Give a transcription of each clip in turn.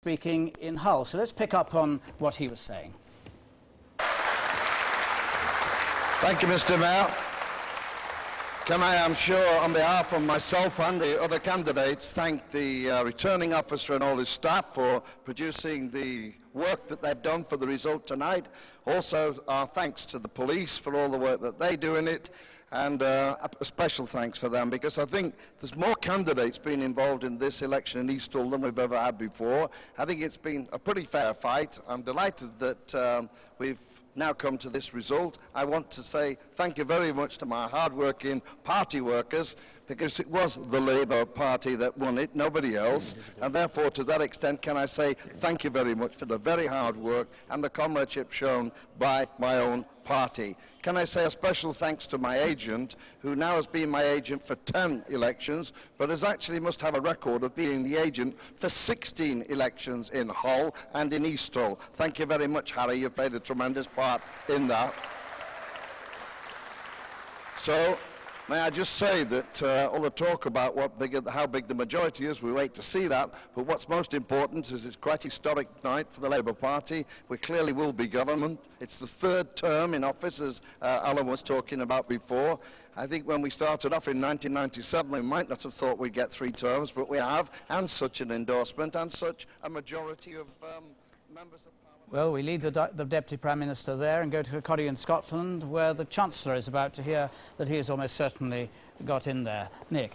speaking in Hull. So let's pick up on what he was saying. Thank you, Mr. Mayor. Can I, I'm sure, on behalf of myself and the other candidates, thank the returning officer and all his staff for producing the work that they've done for the result tonight. Also, our thanks to the police for all the work that they do in it, and a special thanks for them, because I think there's more candidates being involved in this election in East Hull than we've ever had before. I think it's been a pretty fair fight. I'm delighted that we've now come to this result. I want to say thank you very much to my hard-working party workers, because it was the Labour Party that won it, nobody else, and therefore to that extent can I say thank you very much for the very hard work and the comradeship shown by my own party. Can I say a special thanks to my agent, who now has been my agent for 10 elections, but has actually must have a record of being the agent for 16 elections in Hull and in East Hull. Thank you very much, Harry. You've played a tremendous part in that. So, may I just say that all the talk about how big the majority is, we wait to see that, but what's most important is it's quite a historic night for the Labour Party. We clearly will be government. It's the third term in office, as Alan was talking about before. I think when we started off in 1997, we might not have thought we'd get 3 terms, but we have, and such an endorsement, and such a majority of members of Parliament. Well, we leave the Deputy Prime Minister there and go to Kilroy in Scotland, where the Chancellor is about to hear that he has almost certainly got in there. Nick.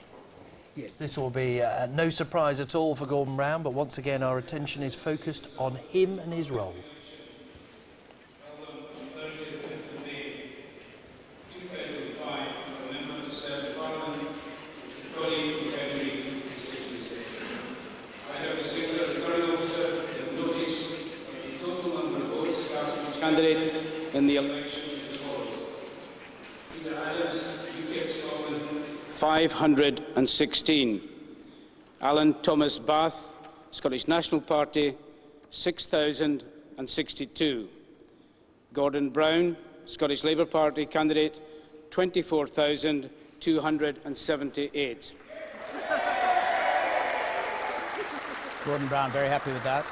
Yes, this will be no surprise at all for Gordon Brown, but once again our attention is focused on him and his role. Candidate in the election is the following: Peter Adams, UK of Scotland, 516. Alan Thomas Bath, Scottish National Party, 6,062. Gordon Brown, Scottish Labour Party candidate, 24,278. Gordon Brown, very happy with that.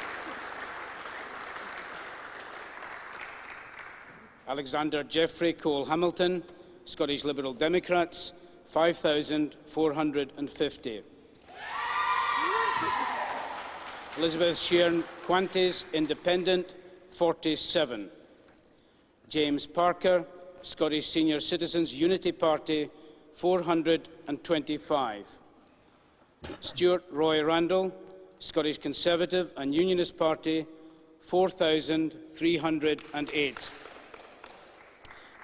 Alexander Jeffrey Cole Hamilton, Scottish Liberal Democrats, 5,450. Elizabeth Sheeran Quantes, Independent, 47. James Parker, Scottish Senior Citizens Unity Party, 425. Stuart Roy Randall, Scottish Conservative and Unionist Party, 4,308.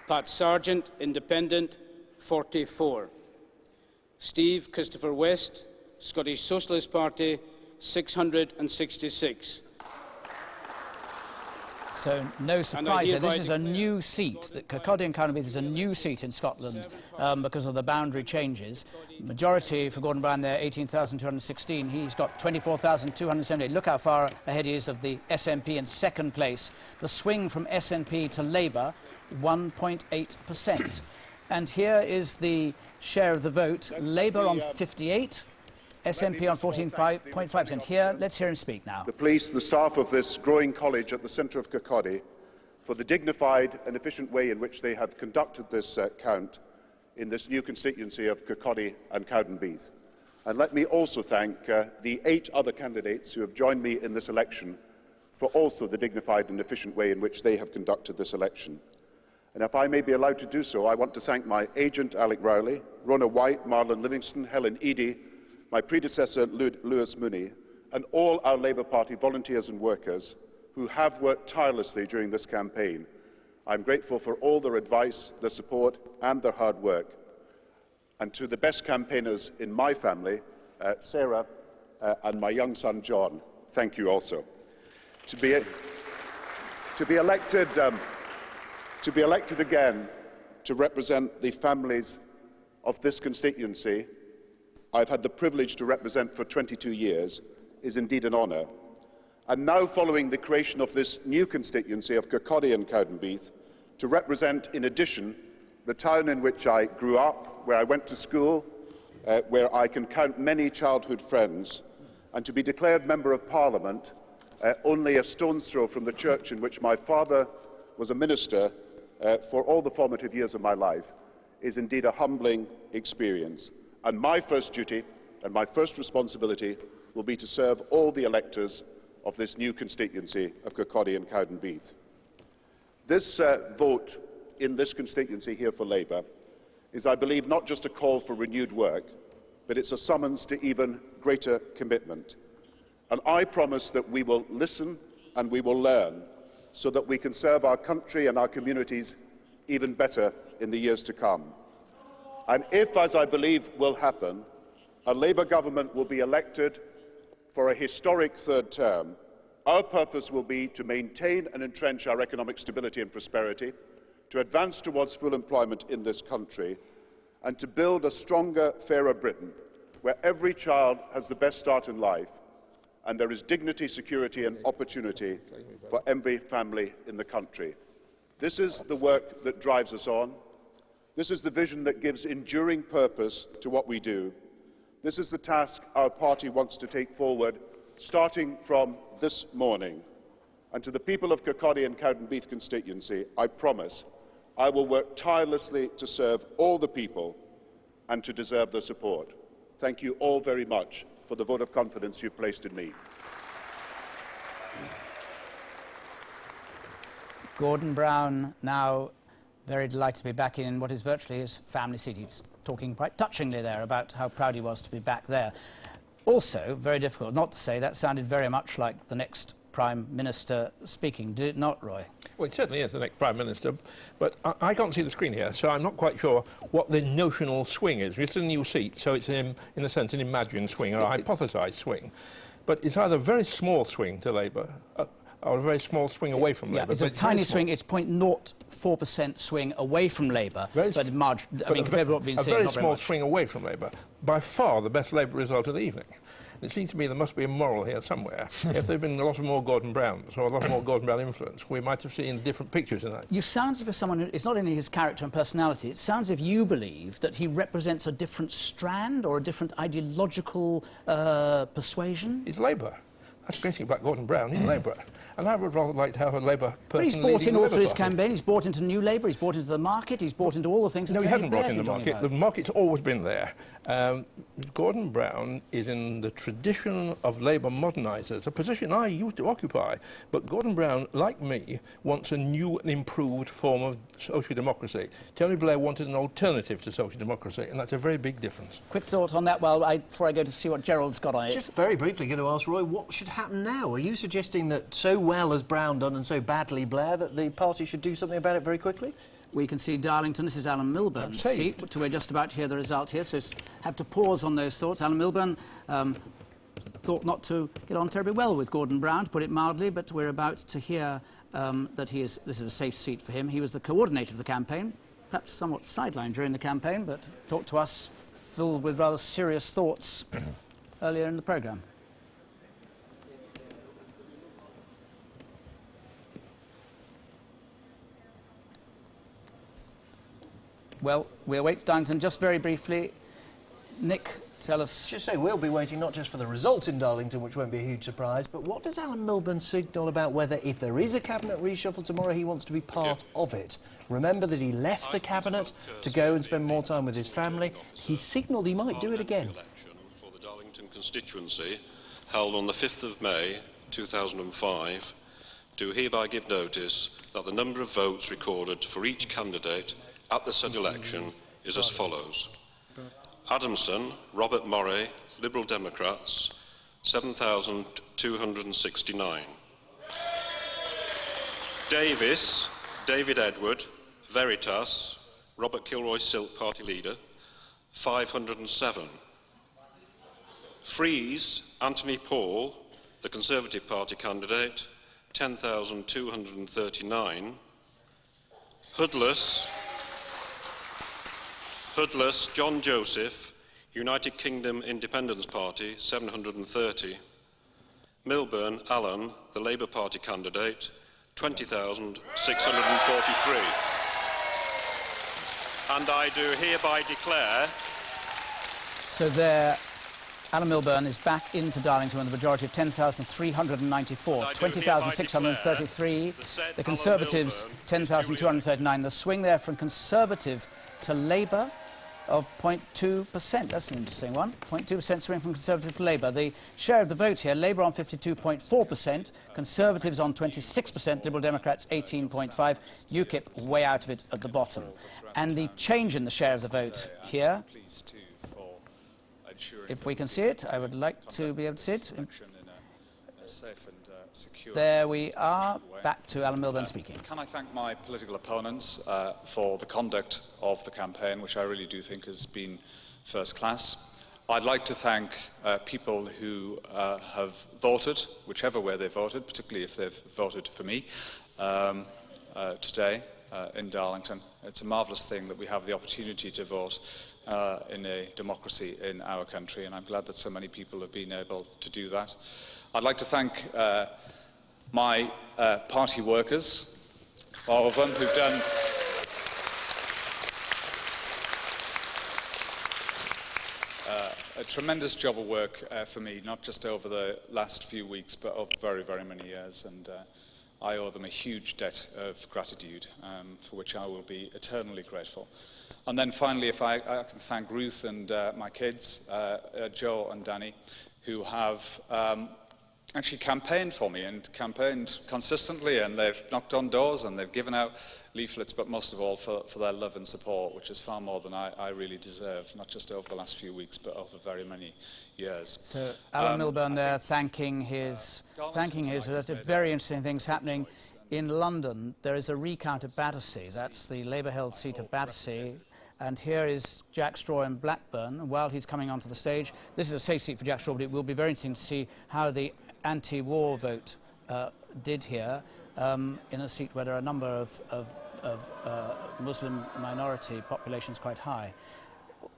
Pat Sargent, Independent, 44. Steve Christopher West, Scottish Socialist Party, 666. So no surprise here. This is a new seat. Kirkcaldy and Cowdenbeath is a new seat in Scotland because of the boundary changes. Majority for Gordon Brown there, 18,216. He's got 24,278. Look how far ahead he is of the SNP in second place. The swing from SNP to Labour, 1.8%. And here is the share of the vote. Labour on 58. SNP on 14.5%. Here, let's hear him speak now. The police, the staff of this growing college at the centre of Kirkcaldy, for the dignified and efficient way in which they have conducted this count in this new constituency of Kirkcaldy and Cowdenbeath. And let me also thank the 8 other candidates who have joined me in this election for also the dignified and efficient way in which they have conducted this election. And if I may be allowed to do so, I want to thank my agent, Alec Rowley, Rona White, Marlon Livingston, Helen Eadie, my predecessor, Lewis Mooney, and all our Labour Party volunteers and workers who have worked tirelessly during this campaign. I'm grateful for all their advice, their support and their hard work. And to the best campaigners in my family, Sarah and my young son, John, thank you also. To be elected again to represent the families of this constituency I've had the privilege to represent for 22 years is indeed an honour. And now, following the creation of this new constituency of Kirkcaldy and Cowdenbeath, to represent, in addition, the town in which I grew up, where I went to school, where I can count many childhood friends, and to be declared Member of Parliament only a stone's throw from the church in which my father was a minister for all the formative years of my life, is indeed a humbling experience. And my first duty and my first responsibility will be to serve all the electors of this new constituency of Kirkcaldy and Cowdenbeath. This vote in this constituency here for Labour is, I believe, not just a call for renewed work, but it's a summons to even greater commitment. And I promise that we will listen and we will learn so that we can serve our country and our communities even better in the years to come. And if, as I believe will happen, a Labour government will be elected for a historic third term, our purpose will be to maintain and entrench our economic stability and prosperity, to advance towards full employment in this country, and to build a stronger, fairer Britain, where every child has the best start in life, and there is dignity, security and opportunity for every family in the country. This is the work that drives us on. This is the vision that gives enduring purpose to what we do. This is the task our party wants to take forward, starting from this morning. And to the people of Kirkcaldy and Cowdenbeath constituency, I promise I will work tirelessly to serve all the people and to deserve their support. Thank you all very much for the vote of confidence you've placed in me. Gordon Brown, now very delighted to be back in what is virtually his family seat. He's talking quite touchingly there about how proud he was to be back there. Also, very difficult not to say that sounded very much like the next Prime Minister speaking, did it not, Roy? Well, it certainly is the next Prime Minister, but I can't see the screen here, so I'm not quite sure what the notional swing is. It's a new seat, so it's, in a sense, an imagined swing, or a hypothesised swing. But it's either a very small swing to Labour, or a very small swing away from Labour. It's a tiny swing. It's 0.04% swing away from Labour, but compared to what we've been seeing, a very small swing away from Labour. By far the best Labour result of the evening. It seems to me there must be a moral here somewhere. If there had been a lot of more Gordon Browns, or a lot more Gordon Brown influence, we might have seen different pictures tonight. You sound as if someone who, it's not only his character and personality, it sounds as if you believe that he represents a different strand or a different ideological persuasion. He's Labour. That's basically about Gordon Brown. He's Labour. And I would rather like to have a Labour person. But he's bought in all through his campaign. He's bought into New Labour. He's bought into the market. He's bought into all the things. No, he hasn't brought in the market. The market's always been there. Gordon Brown is in the tradition of Labour modernisers, a position I used to occupy. But Gordon Brown, like me, wants a new and improved form of social democracy. Tony Blair wanted an alternative to social democracy, and that's a very big difference. Quick thought on that before I go to see what Gerald's got on it. Just very briefly going to ask Roy, what should happen now? Are you suggesting that so well has Brown done and so badly Blair that the party should do something about it very quickly? We can see Darlington. This is Alan Milburn's seat, but we're just about to hear the result here, so have to pause on those thoughts. Alan Milburn thought not to get on terribly well with Gordon Brown, to put it mildly, but we're about to hear that this is a safe seat for him. He was the coordinator of the campaign, perhaps somewhat sidelined during the campaign, but talked to us filled with rather serious thoughts earlier in the programme. Well, we'll wait for Darlington just very briefly. Nick, tell us... Just say we'll be waiting not just for the result in Darlington, which won't be a huge surprise, but what does Alan Milburn signal about whether, if there is a cabinet reshuffle tomorrow, he wants to be part of it? Remember that he left the cabinet to go and spend more time with his family. He signalled he might do it again. Election for the Darlington constituency, held on the 5th of May 2005, do hereby give notice that the number of votes recorded for each candidate at the said election is as follows. Adamson, Robert Murray, Liberal Democrats, 7,269. Davis, David Edward, Veritas, Robert Kilroy-Silk Party Leader, 507. Freeze, Anthony Paul, the Conservative Party candidate, 10,239. Hoodless, John Joseph, United Kingdom Independence Party, 730. Milburn, Alan, the Labour Party candidate, 20,643. And I do hereby declare... So there Alan Milburn is back into Darlington with a majority of 10,394, 20,633. The Conservatives, 10,239. The swing there from Conservative to Labour of 0.2%. That's an interesting one. 0.2% swing from Conservative to Labour. The share of the vote here, Labour on 52.4%, Conservatives on 26%, Liberal Democrats 18.5%, UKIP way out of it at the bottom. And the change in the share of the vote here, if we can see it, I would like to be able to see it. There we are, back to Alan Milburn speaking. Can I thank my political opponents for the conduct of the campaign, which I really do think has been first class. I'd like to thank people who have voted, whichever way they voted, particularly if they've voted for me today in Darlington. It's a marvellous thing that we have the opportunity to vote in a democracy in our country, and I'm glad that so many people have been able to do that. I'd like to thank my party workers, all of them, who've done a tremendous job of work for me, not just over the last few weeks, but over very, very many years. And I owe them a huge debt of gratitude, for which I will be eternally grateful. And then finally, if I can thank Ruth and my kids, Joe and Danny, who have actually campaigned for me and campaigned consistently, and they've knocked on doors and they've given out leaflets, but most of all for their love and support, which is far more than I really deserve, not just over the last few weeks, but over very many years. So Alan Milburn there thanking his, there's very interesting things happening in London. There is a recount at Battersea, that's the Labour-held seat of Battersea. And here is Jack Straw in Blackburn. While he's coming onto the stage, this is a safe seat for Jack Straw, but it will be very interesting to see how the anti-war vote did here in a seat where there are a number of Muslim minority populations quite high.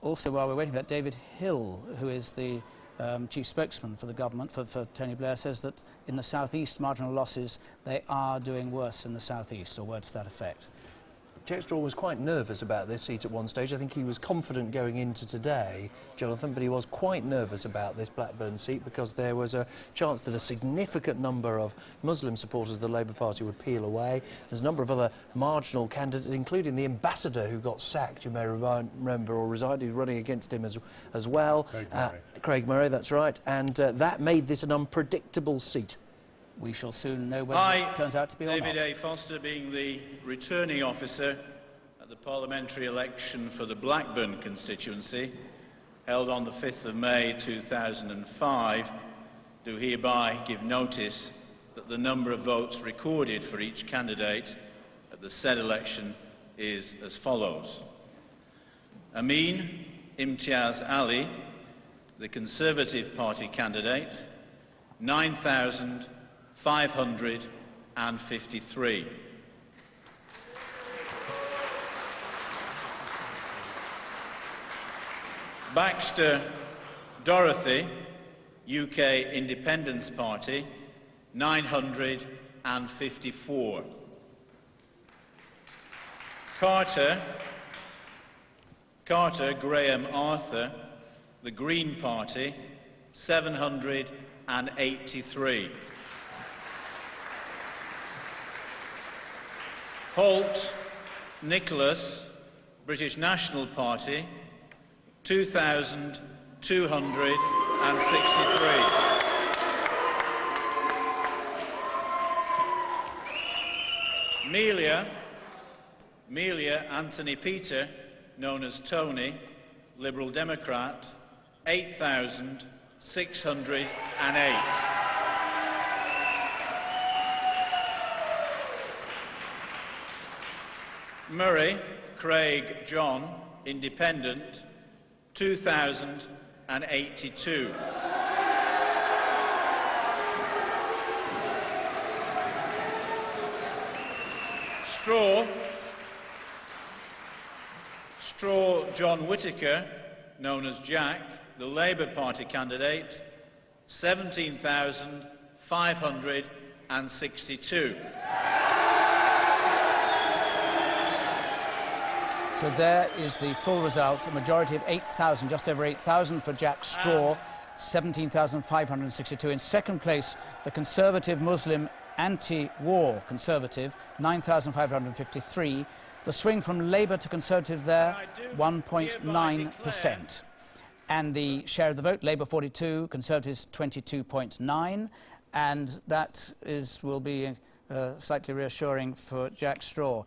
Also, while we're waiting for that, David Hill, who is the chief spokesman for the government, for Tony Blair, says that in the south-east, marginal losses, they are doing worse in the south-east, or words to that effect. Jack Straw was quite nervous about this seat at one stage. I think he was confident going into today, Jonathan, but he was quite nervous about this Blackburn seat because there was a chance that a significant number of Muslim supporters of the Labour Party would peel away. There's a number of other marginal candidates, including the ambassador who got sacked, you may remember, or resigned, who's running against him as well. Craig Murray, that's right. And that made this an unpredictable seat. We shall soon know whether it turns out to be or not. David A. Foster, being the returning officer at the parliamentary election for the Blackburn constituency, held on the 5th of May 2005, do hereby give notice that the number of votes recorded for each candidate at the said election is as follows. Amin Imtiaz Ali, the Conservative Party candidate, 9,553. Baxter Dorothy, UK Independence Party, 954. Carter Graham Arthur, the Green Party, 783. Holt Nicholas, British National Party, 2,263. Melia Anthony Peter, known as Tony, Liberal Democrat, 8,608. Murray Craig John, Independent, 2,082. Straw John Whittaker, known as Jack, the Labour Party candidate, 17,562. So there is the full result, a majority of 8,000, just over 8,000 for Jack Straw, 17,562. In second place, the Conservative Muslim anti-war Conservative, 9,553. The swing from Labour to Conservative there, 1.9%. And the share of the vote, Labour 42, Conservatives 22.9, and that will be slightly reassuring for Jack Straw.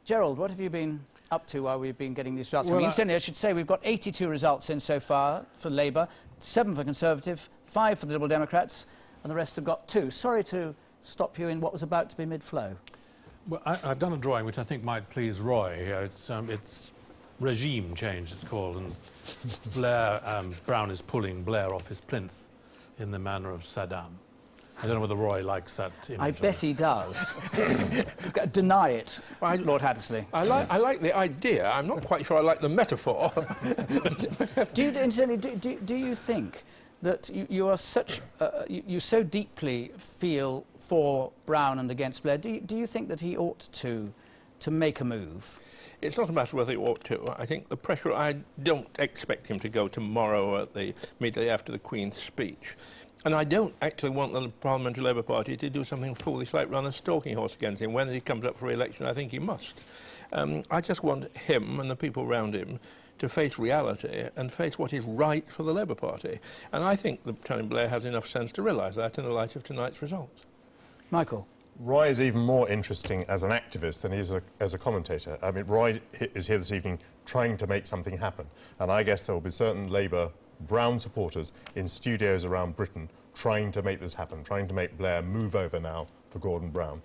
Gerald, what have you been up to while we've been getting these results? Well, incidentally, I should say we've got 82 results in so far for Labour, 7 for Conservative, 5 for the Liberal Democrats, and the rest have got 2. Sorry to stop you in what was about to be mid-flow. Well, I've done a drawing which I think might please Roy here. It's regime change, it's called, and Blair, Brown is pulling Blair off his plinth in the manner of Saddam. I don't know whether Roy likes that image. I bet he does. Deny it, Lord Hattersley. I like the idea. I'm not quite sure I like the metaphor. Do you think that you are such... you so deeply feel for Brown and against Blair? Do you think that he ought to make a move? It's not a matter of whether he ought to. I think the pressure... I don't expect him to go tomorrow immediately after the Queen's speech. And I don't actually want the Parliamentary Labour Party to do something foolish like run a stalking horse against him. When he comes up for re-election, I think he must. I just want him and the people around him to face reality and face what is right for the Labour Party. And I think that Tony Blair has enough sense to realise that in the light of tonight's results. Michael? Roy is even more interesting as an activist than he is as a commentator. I mean, Roy is here this evening trying to make something happen. And I guess there will be certain Labour Brown supporters in studios around Britain trying to make this happen, trying to make Blair move over now for Gordon Brown.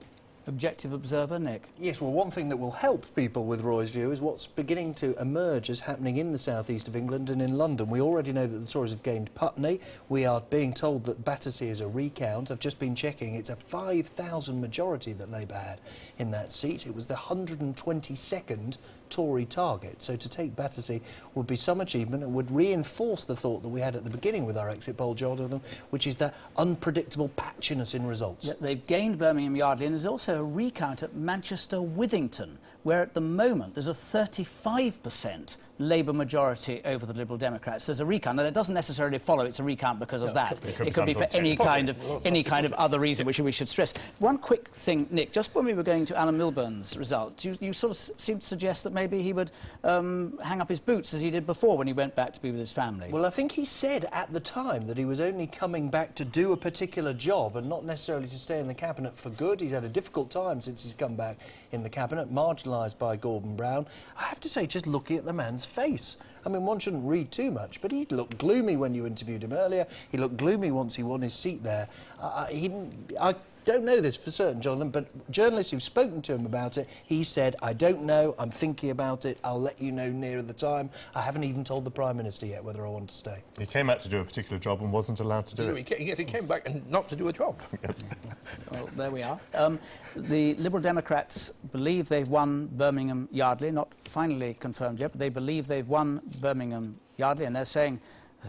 Objective observer, Nick? Yes, well, one thing that will help people with Roy's view is what's beginning to emerge as happening in the southeast of England and in London. We already know that the Tories have gained Putney. We are being told that Battersea is a recount. I've just been checking. It's a 5,000 majority that Labour had in that seat. It was the 122nd Tory target. So to take Battersea would be some achievement and would reinforce the thought that we had at the beginning with our exit poll, Jonathan, which is that unpredictable patchiness in results. Yeah, they've gained Birmingham Yardley, and there's also a recount at Manchester Withington, where at the moment there's a 35% Labour majority over the Liberal Democrats. There's a recount, and it doesn't necessarily follow it's a recount because of that. It could be for any kind of other reason, which we should stress. One quick thing, Nick, just when we were going to Alan Milburn's result, you sort of seemed to suggest that maybe he would hang up his boots as he did before when he went back to be with his family. Well, I think he said at the time that he was only coming back to do a particular job and not necessarily to stay in the Cabinet for good. He's had a difficult time since he's come back in the Cabinet, marginalised by Gordon Brown. I have to say, just looking at the man's face, I mean, one shouldn't read too much, but he looked gloomy when you interviewed him earlier. He looked gloomy once he won his seat there. I don't know this for certain, Jonathan, but journalists who've spoken to him about it, he said, I don't know, I'm thinking about it, I'll let you know nearer the time. I haven't even told the Prime Minister yet whether I want to stay. He came back to do a particular job and wasn't allowed to do it. He came back and not to do a job. Yes. Well, there we are. The Liberal Democrats believe they've won Birmingham Yardley, not finally confirmed yet, but they believe they've won Birmingham Yardley, and they're saying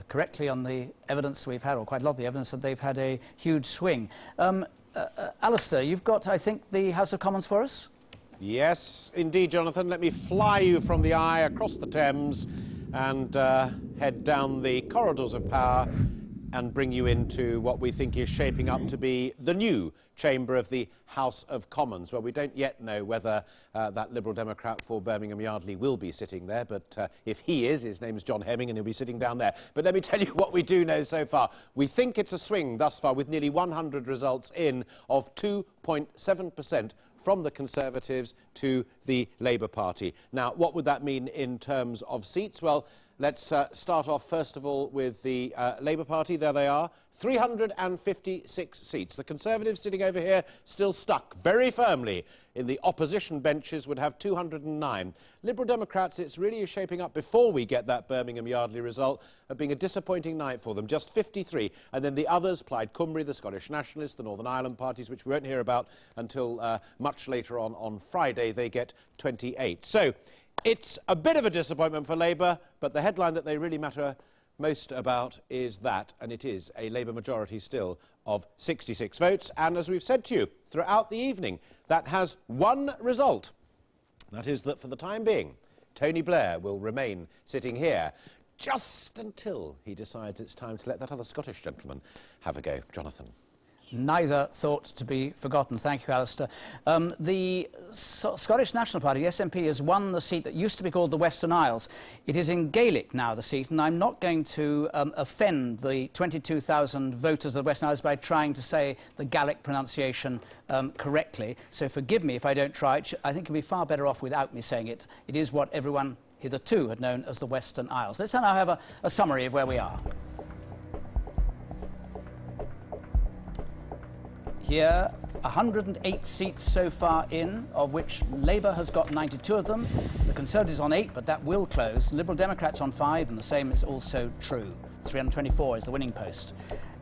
correctly on the evidence we've had, or quite a lot of the evidence, that they've had a huge swing. Alistair, you've got, I think, the House of Commons for us? Yes, indeed, Jonathan. Let me fly you from the Eye across the Thames and head down the corridors of power and bring you into what we think is shaping up to be the new chamber of the House of Commons. Well, we don't yet know whether that Liberal Democrat for Birmingham Yardley will be sitting there, but if he is, his name is John Hemming and he'll be sitting down there. But let me tell you what we do know so far. We think it's a swing thus far, with nearly 100 results in, of 2.7% from the Conservatives to the Labour Party. Now, what would that mean in terms of seats? Well, let's start off, first of all, with the Labour Party. There they are. 356 seats. The Conservatives sitting over here still stuck very firmly in the opposition benches would have 209. Liberal Democrats, it's really shaping up, before we get that Birmingham Yardley result, of being a disappointing night for them. Just 53. And then the others, Plaid Cymru, the Scottish Nationalists, the Northern Ireland parties, which we won't hear about until much later on Friday, they get 28. So it's a bit of a disappointment for Labour, but the headline that they really matter most about is that, and it is a Labour majority still of 66 votes. And as we've said to you throughout the evening, that has one result. That is that for the time being, Tony Blair will remain sitting here. just until he decides it's time to let that other Scottish gentleman have a go. Jonathan. Neither thought to be forgotten. Thank you, Alistair. The Scottish National Party, the SNP, has won the seat that used to be called the Western Isles. It is in Gaelic now, the seat, and I'm not going to offend the 22,000 voters of the Western Isles by trying to say the Gaelic pronunciation correctly. So forgive me if I don't try it. I think you'll be far better off without me saying it. It is what everyone hitherto had known as the Western Isles. Let's now have a summary of where we are. Here, 108 seats so far in, of which Labour has got 92 of them, the Conservatives on 8, but that will close, Liberal Democrats on 5, and the same is also true. 324 is the winning post.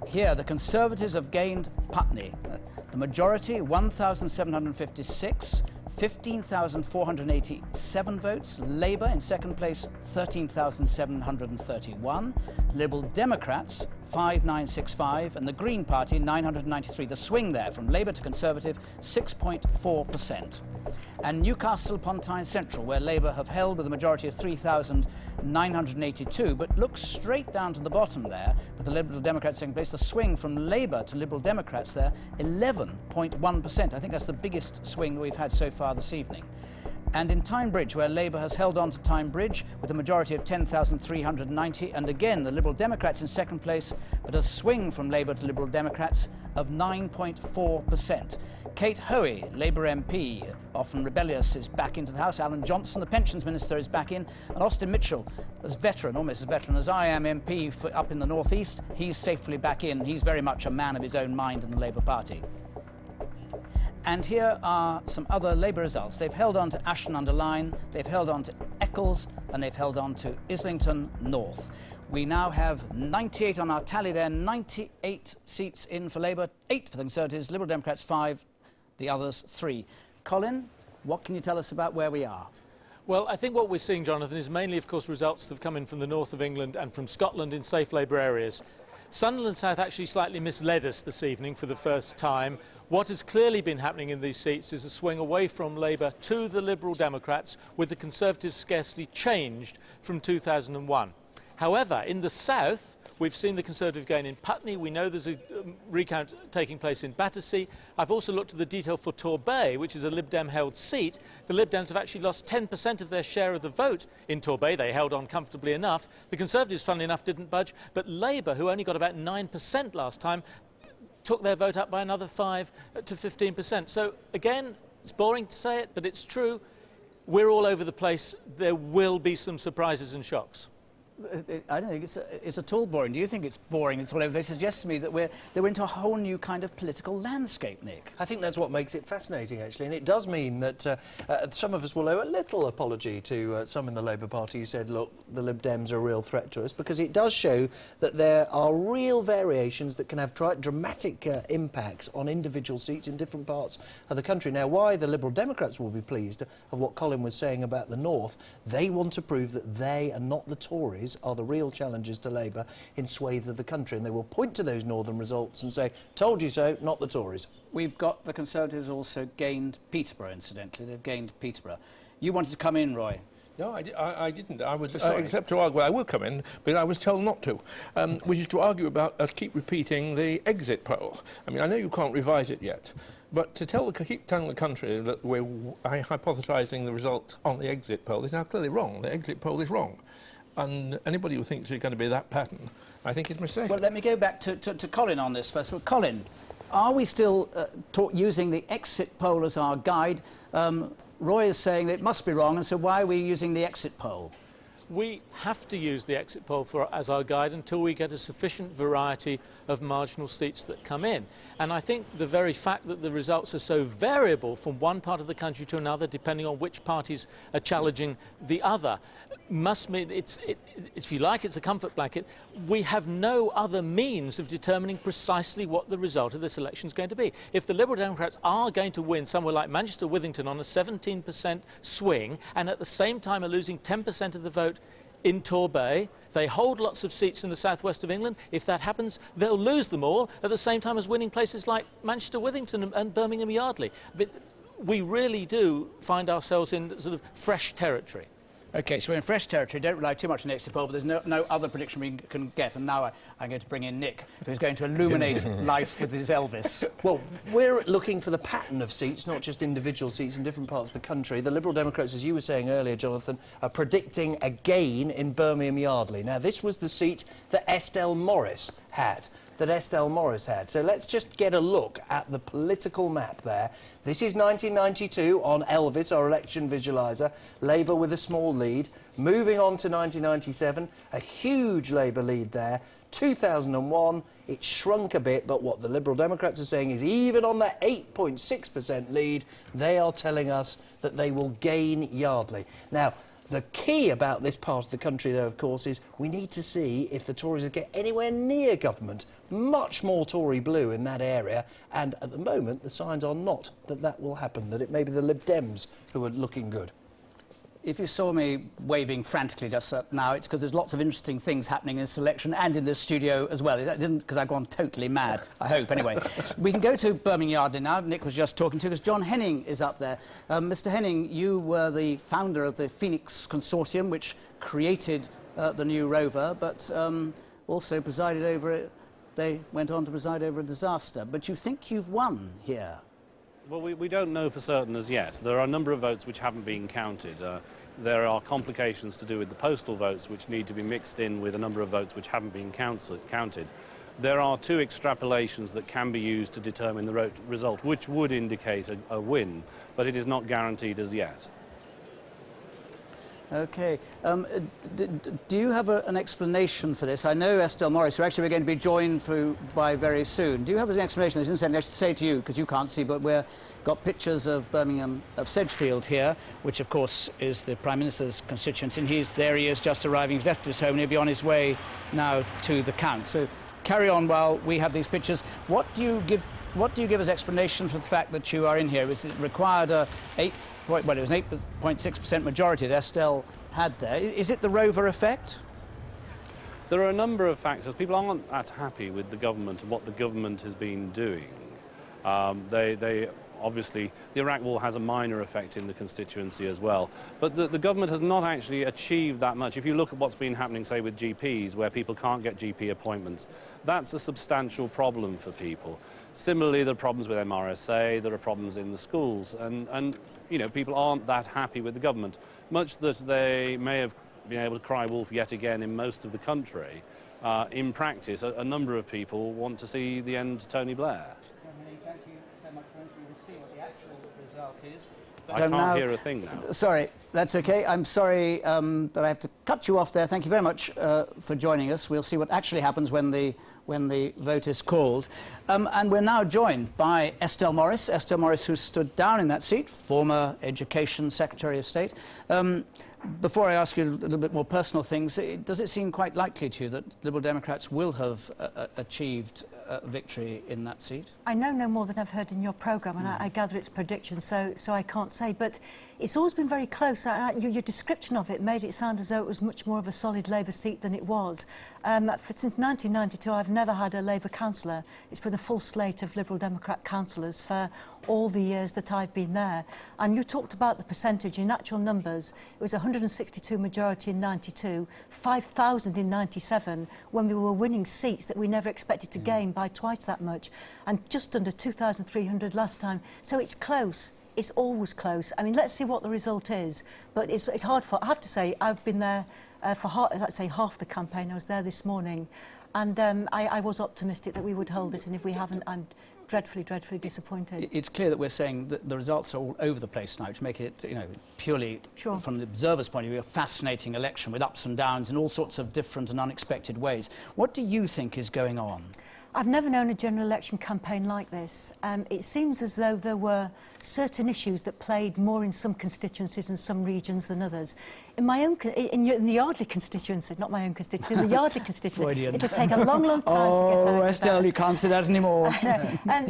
Here, the Conservatives have gained Putney. The majority, 1,756, 15,487 votes. Labour in second place, 13,731. Liberal Democrats, 5,965, and the Green Party, 993. The swing there from Labour to Conservative, 6.4%. And Newcastle upon Tyne Central, where Labour have held with a majority of 3,982, but look straight down to the bottom there, but the Liberal Democrats second place, the swing from Labour to Liberal Democrats there, 11.1%. I think that's the biggest swing that we've had so far this evening. And in Tyne Bridge, where Labour has held on to Tyne Bridge with a majority of 10,390, and again the Liberal Democrats in second place, but a swing from Labour to Liberal Democrats of 9.4%. Kate Hoey, Labour MP, often rebellious, is back into the House. Alan Johnson, the Pensions Minister, is back in. And Austin Mitchell, as veteran, almost as veteran as I am, MP up in the North East, he's safely back in. He's very much a man of his own mind in the Labour Party. And here are some other Labour results. They've held on to Ashton-under-Lyne, they've held on to Eccles, and they've held on to Islington North. We now have 98 on our tally there, 98 seats in for Labour, 8 for the Conservatives, Liberal Democrats 5, the others 3. Colin, what can you tell us about where we are? Well, I think what we're seeing, Jonathan, is mainly, of course, results that have come in from the north of England and from Scotland in safe Labour areas. Sunderland South actually slightly misled us this evening for the first time. What has clearly been happening in these seats is a swing away from Labour to the Liberal Democrats, with the Conservatives scarcely changed from 2001. However, in the south, we've seen the Conservative gain in Putney. We know there's a recount taking place in Battersea. I've also looked at the detail for Torbay, which is a Lib Dem held seat. The Lib Dems have actually lost 10% of their share of the vote in Torbay. They held on comfortably enough. The Conservatives, funnily enough, didn't budge. But Labour, who only got about 9% last time, took their vote up by another 5 to 15%. So, again, it's boring to say it, but it's true. We're all over the place. There will be some surprises and shocks. I don't think it's at all boring. Do you think it's boring? It's all over the place. It suggests to me that we're into a whole new kind of political landscape, Nick. I think that's what makes it fascinating, actually, and it does mean that some of us will owe a little apology to some in the Labour Party who said, look, the Lib Dems are a real threat to us, because it does show that there are real variations that can have dramatic impacts on individual seats in different parts of the country. Now, why the Liberal Democrats will be pleased of what Colin was saying about the North, they want to prove that they and not the Tories are the real challenges to Labour in swathes of the country, and they will point to those northern results and say, told you so, not the Tories. We've got the Conservatives also gained Peterborough, incidentally. They've gained Peterborough. You wanted to come in, Roy. No, I didn't. I would except to argue. Well, I will come in, but I was told not to, which is to argue about keep repeating the exit poll. I mean, I know you can't revise it yet, but to keep telling the country that we're hypothesising the result on the exit poll is now clearly wrong. The exit poll is wrong. And anybody who thinks it's going to be that pattern, I think is mistaken. Well, let me go back to Colin on this first. Well, Colin, are we still using the exit poll as our guide? Roy is saying that it must be wrong, and so why are we using the exit poll? We have to use the exit poll as our guide until we get a sufficient variety of marginal seats that come in. And I think the very fact that the results are so variable from one part of the country to another, depending on which parties are challenging the other, must mean if you like, it's a comfort blanket. We have no other means of determining precisely what the result of this election is going to be. If the Liberal Democrats are going to win somewhere like Manchester Withington on a 17% swing, and at the same time are losing 10% of the vote in Torbay, they hold lots of seats in the southwest of England. If that happens, they'll lose them all at the same time as winning places like Manchester Withington and Birmingham Yardley. But we really do find ourselves in sort of fresh territory. OK, so we're in fresh territory. Don't rely too much on the exit poll, but there's no other prediction we can get. And now I'm going to bring in Nick, who's going to illuminate life with his Elvis. Well, we're looking for the pattern of seats, not just individual seats in different parts of the country. The Liberal Democrats, as you were saying earlier, Jonathan, are predicting a gain in Birmingham Yardley. Now, this was the seat that Estelle Morris had. So let's just get a look at the political map there. This is 1992 on Elvis, our election visualiser. Labour with a small lead. Moving on to 1997, a huge Labour lead there. 2001, it shrunk a bit, but what the Liberal Democrats are saying is even on that 8.6% lead, they are telling us that they will gain Yardley. Now, the key about this part of the country, though, of course, is we need to see if the Tories will get anywhere near government. Much more Tory blue in that area, and at the moment, the signs are not that that will happen, that it may be the Lib Dems who are looking good. If you saw me waving frantically just now, it's because there's lots of interesting things happening in this election and in this studio as well. It isn't because I've gone totally mad, I hope, anyway. We can go to Birmingham Yardley now. Nick was just talking to us. John Henning is up there. Mr Henning, you were the founder of the Phoenix Consortium, which created the new rover, but also presided over it. They went on to preside over a disaster. But you think you've won here? Well, we don't know for certain as yet. There are a number of votes which haven't been counted. There are complications to do with the postal votes which need to be mixed in with a number of votes which haven't been counted. There are two extrapolations that can be used to determine the result, which would indicate a win, but it is not guaranteed as yet. OK. Do you have an explanation for this? I know Estelle Morris, who actually we're going to be joined by very soon. Do you have an explanation? There's something I should say to you, because you can't see, but we've got pictures of Birmingham, of Sedgefield here, which, of course, is the Prime Minister's constituency. And there he is, just arriving. He's left his home, and he'll be on his way now to the count. So carry on while we have these pictures. What do you give as explanation for the fact that you are in here? Is it required it was an 8.6% majority that Estelle had there. Is it the rover effect? There are a number of factors. People aren't that happy with the government and what the government has been doing. They obviously, the Iraq war has a minor effect in the constituency as well. But the government has not actually achieved that much. If you look at what's been happening, say, with GPs, where people can't get GP appointments, that's a substantial problem for people. Similarly, there are problems with MRSA, there are problems in the schools, and you know, people aren't that happy with the government. Much that they may have been able to cry wolf yet again in most of the country, in practice, a number of people want to see the end to Tony Blair. Thank you so much, friends. We will see what the actual result is. I can't hear a thing now. Sorry, that's OK. I'm sorry that I have to cut you off there. Thank you very much for joining us. We'll see what actually happens when the vote is called. And we're now joined by Estelle Morris. Estelle Morris, who stood down in that seat, former Education Secretary of State. Before I ask you a little bit more personal things, does it seem quite likely to you that Liberal Democrats will have achieved victory in that seat? I know no more than I've heard in your programme, and I gather it's predictions, so I can't say. But it's always been very close. Your description of it made it sound as though it was much more of a solid Labour seat than it was. Since 1992, I've never had a Labour councillor. It's been a full slate of Liberal Democrat councillors for all the years that I've been there. And you talked about the percentage. In actual numbers, it was 162 majority in 92, 5,000 in 97, when we were winning seats that we never expected to gain by twice that much, and just under 2,300 last time. So it's close. It's always close. I mean, let's see what the result is. But it's hard for... I have to say, I've been there for, let's say, half the campaign. I was there this morning. And I was optimistic that we would hold it. And if we haven't, I'm dreadfully, dreadfully disappointed. It's clear that we're saying that the results are all over the place now, to make it, you know, purely from the observer's point of view, a fascinating election with ups and downs in all sorts of different and unexpected ways. What do you think is going on? I've never known a general election campaign like this. It seems as though there were certain issues that played more in some constituencies and some regions than others. In my own, in the Yardley constituency, not my own constituency, in the Yardley constituency, it'll take a long, long time to get out of Estelle, you can't say that anymore.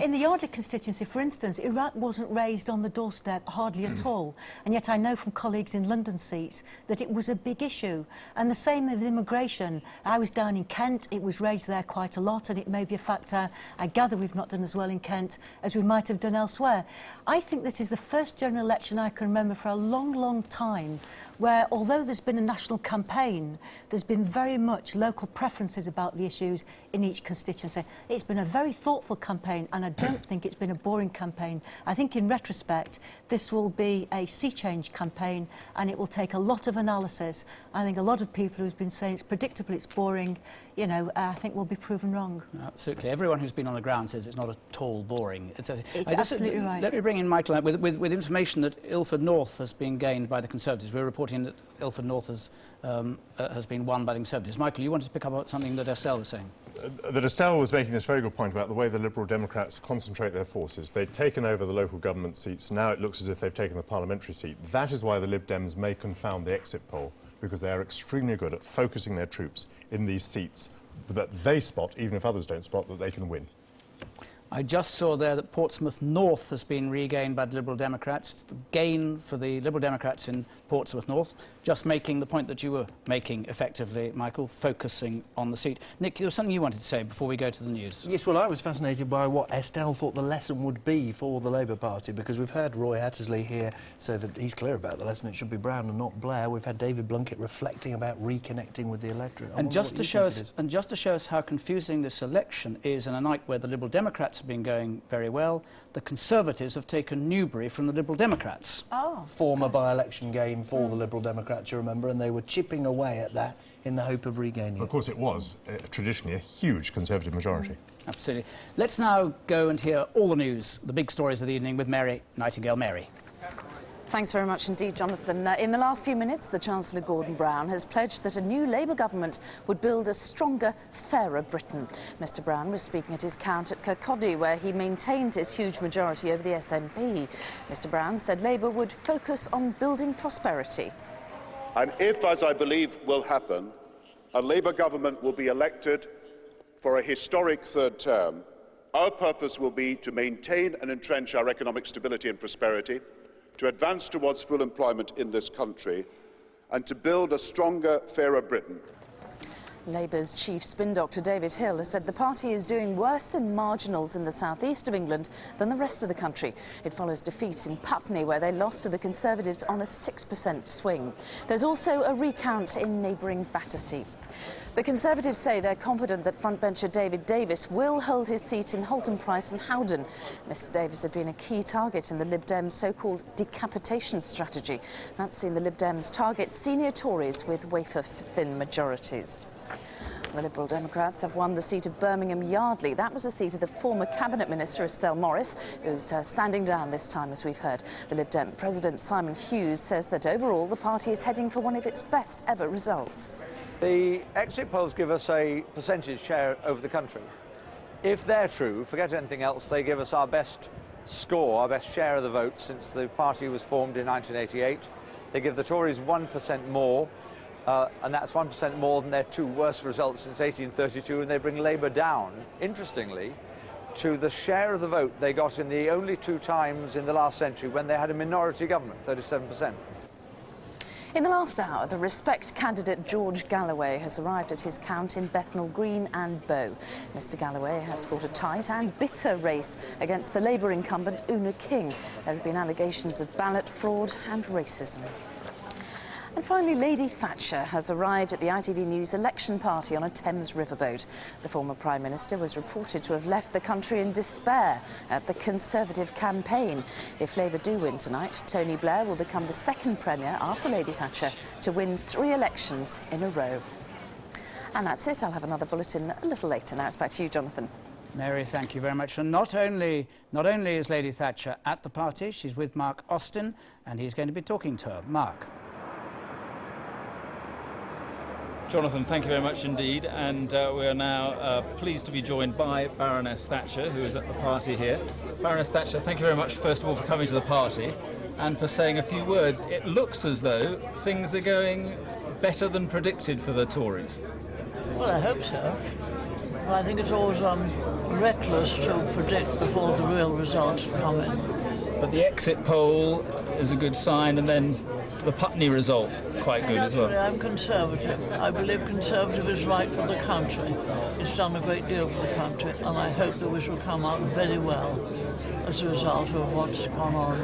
In the Yardley constituency, for instance, Iraq wasn't raised on the doorstep hardly at all. And yet I know from colleagues in London seats that it was a big issue. And the same with immigration. I was down in Kent, it was raised there quite a lot, and it may be a factor. I gather we've not done as well in Kent as we might have done elsewhere. I think this is the first general election I can remember for a long, long time where, although there's been a national campaign, there's been very much local preferences about the issues in each constituency. It's been a very thoughtful campaign, and I don't think it's been a boring campaign. I think, in retrospect, this will be a sea change campaign, and it will take a lot of analysis. I think a lot of people who've been saying it's predictable, it's boring, you know, I think will be proven wrong. Absolutely. Everyone who's been on the ground says it's not at all boring. It's absolutely right. Let me bring in Michael with information that Ilford North has been gained by the Conservatives. We're reporting that Ilford North has been won by the Conservatives. Michael, you wanted to pick up on something that Estelle was saying. That Estelle was making this very good point about the way the Liberal Democrats concentrate their forces. They'd taken over the local government seats. Now it looks as if they've taken the parliamentary seat. That is why the Lib Dems may confound the exit poll, because they are extremely good at focusing their troops in these seats that they spot, even if others don't spot, that they can win. I just saw there that Portsmouth North has been regained by the Liberal Democrats. It's the gain for the Liberal Democrats in Portsmouth North, just making the point that you were making effectively, Michael, focusing on the seat. Nick, there was something you wanted to say before we go to the news. Yes, well, I was fascinated by what Estelle thought the lesson would be for the Labour Party, because we've heard Roy Hattersley here say that he's clear about the lesson. It should be Brown and not Blair. We've had David Blunkett reflecting about reconnecting with the electorate. And just to show us how confusing this election is, in a night where the Liberal Democrats have been going very well, the Conservatives have taken Newbury from the Liberal Democrats. Oh. Former by-election game for the Liberal Democrats, you remember, and they were chipping away at that in the hope of regaining it. Of course, it was traditionally a huge Conservative majority. Absolutely. Let's now go and hear all the news, the big stories of the evening with Mary Nightingale. Mary. Thanks very much indeed, Jonathan. In the last few minutes, the Chancellor Gordon Brown has pledged that a new Labour government would build a stronger, fairer Britain. Mr Brown was speaking at his count at Kirkcaldy, where he maintained his huge majority over the SNP. Mr Brown said Labour would focus on building prosperity. And if, as I believe will happen, a Labour government will be elected for a historic third term, our purpose will be to maintain and entrench our economic stability and prosperity, to advance towards full employment in this country, and to build a stronger, fairer Britain. Labour's chief spin doctor David Hill has said the party is doing worse in marginals in the southeast of England than the rest of the country. It follows defeat in Putney, where they lost to the Conservatives on a 6% swing. There's also a recount in neighbouring Battersea. The Conservatives say they're confident that frontbencher David Davis will hold his seat in Holton Price and Howden. Mr Davis had been a key target in the Lib Dems' so-called decapitation strategy. That's seen the Lib Dems target senior Tories with wafer-thin majorities. The Liberal Democrats have won the seat of Birmingham Yardley. That was the seat of the former Cabinet Minister Estelle Morris, who's standing down this time, as we've heard. The Lib Dem President Simon Hughes says that overall the party is heading for one of its best ever results. The exit polls give us a percentage share over the country. If they're true, forget anything else, they give us our best score, our best share of the vote since the party was formed in 1988. They give the Tories 1% more. And that's 1% more than their two worst results since 1832, and they bring Labour down, interestingly, to the share of the vote they got in the only two times in the last century when they had a minority government, 37%. In the last hour, the Respect candidate George Galloway has arrived at his count in Bethnal Green and Bow. Mr Galloway has fought a tight and bitter race against the Labour incumbent Una King. There have been allegations of ballot fraud and racism. And finally, Lady Thatcher has arrived at the ITV News election party on a Thames riverboat. The former Prime Minister was reported to have left the country in despair at the Conservative campaign. If Labour do win tonight, Tony Blair will become the second Premier after Lady Thatcher to win 3 elections in a row. And that's it. I'll have another bulletin a little later. Now it's back to you, Jonathan. Mary, thank you very much. And not only is Lady Thatcher at the party, she's with Mark Austin, and he's going to be talking to her. Mark. Jonathan, thank you very much indeed, and we are now pleased to be joined by Baroness Thatcher, who is at the party here. Baroness Thatcher, thank you very much, first of all, for coming to the party and for saying a few words. It looks as though things are going better than predicted for the Tories. Well, I hope so. Well, I think it's always reckless to predict before the real results come in. But the exit poll is a good sign, and then the Putney result quite good as well. I'm Conservative. I believe Conservative is right for the country. It's done a great deal for the country, and I hope that we shall come out very well. as a result of what's gone on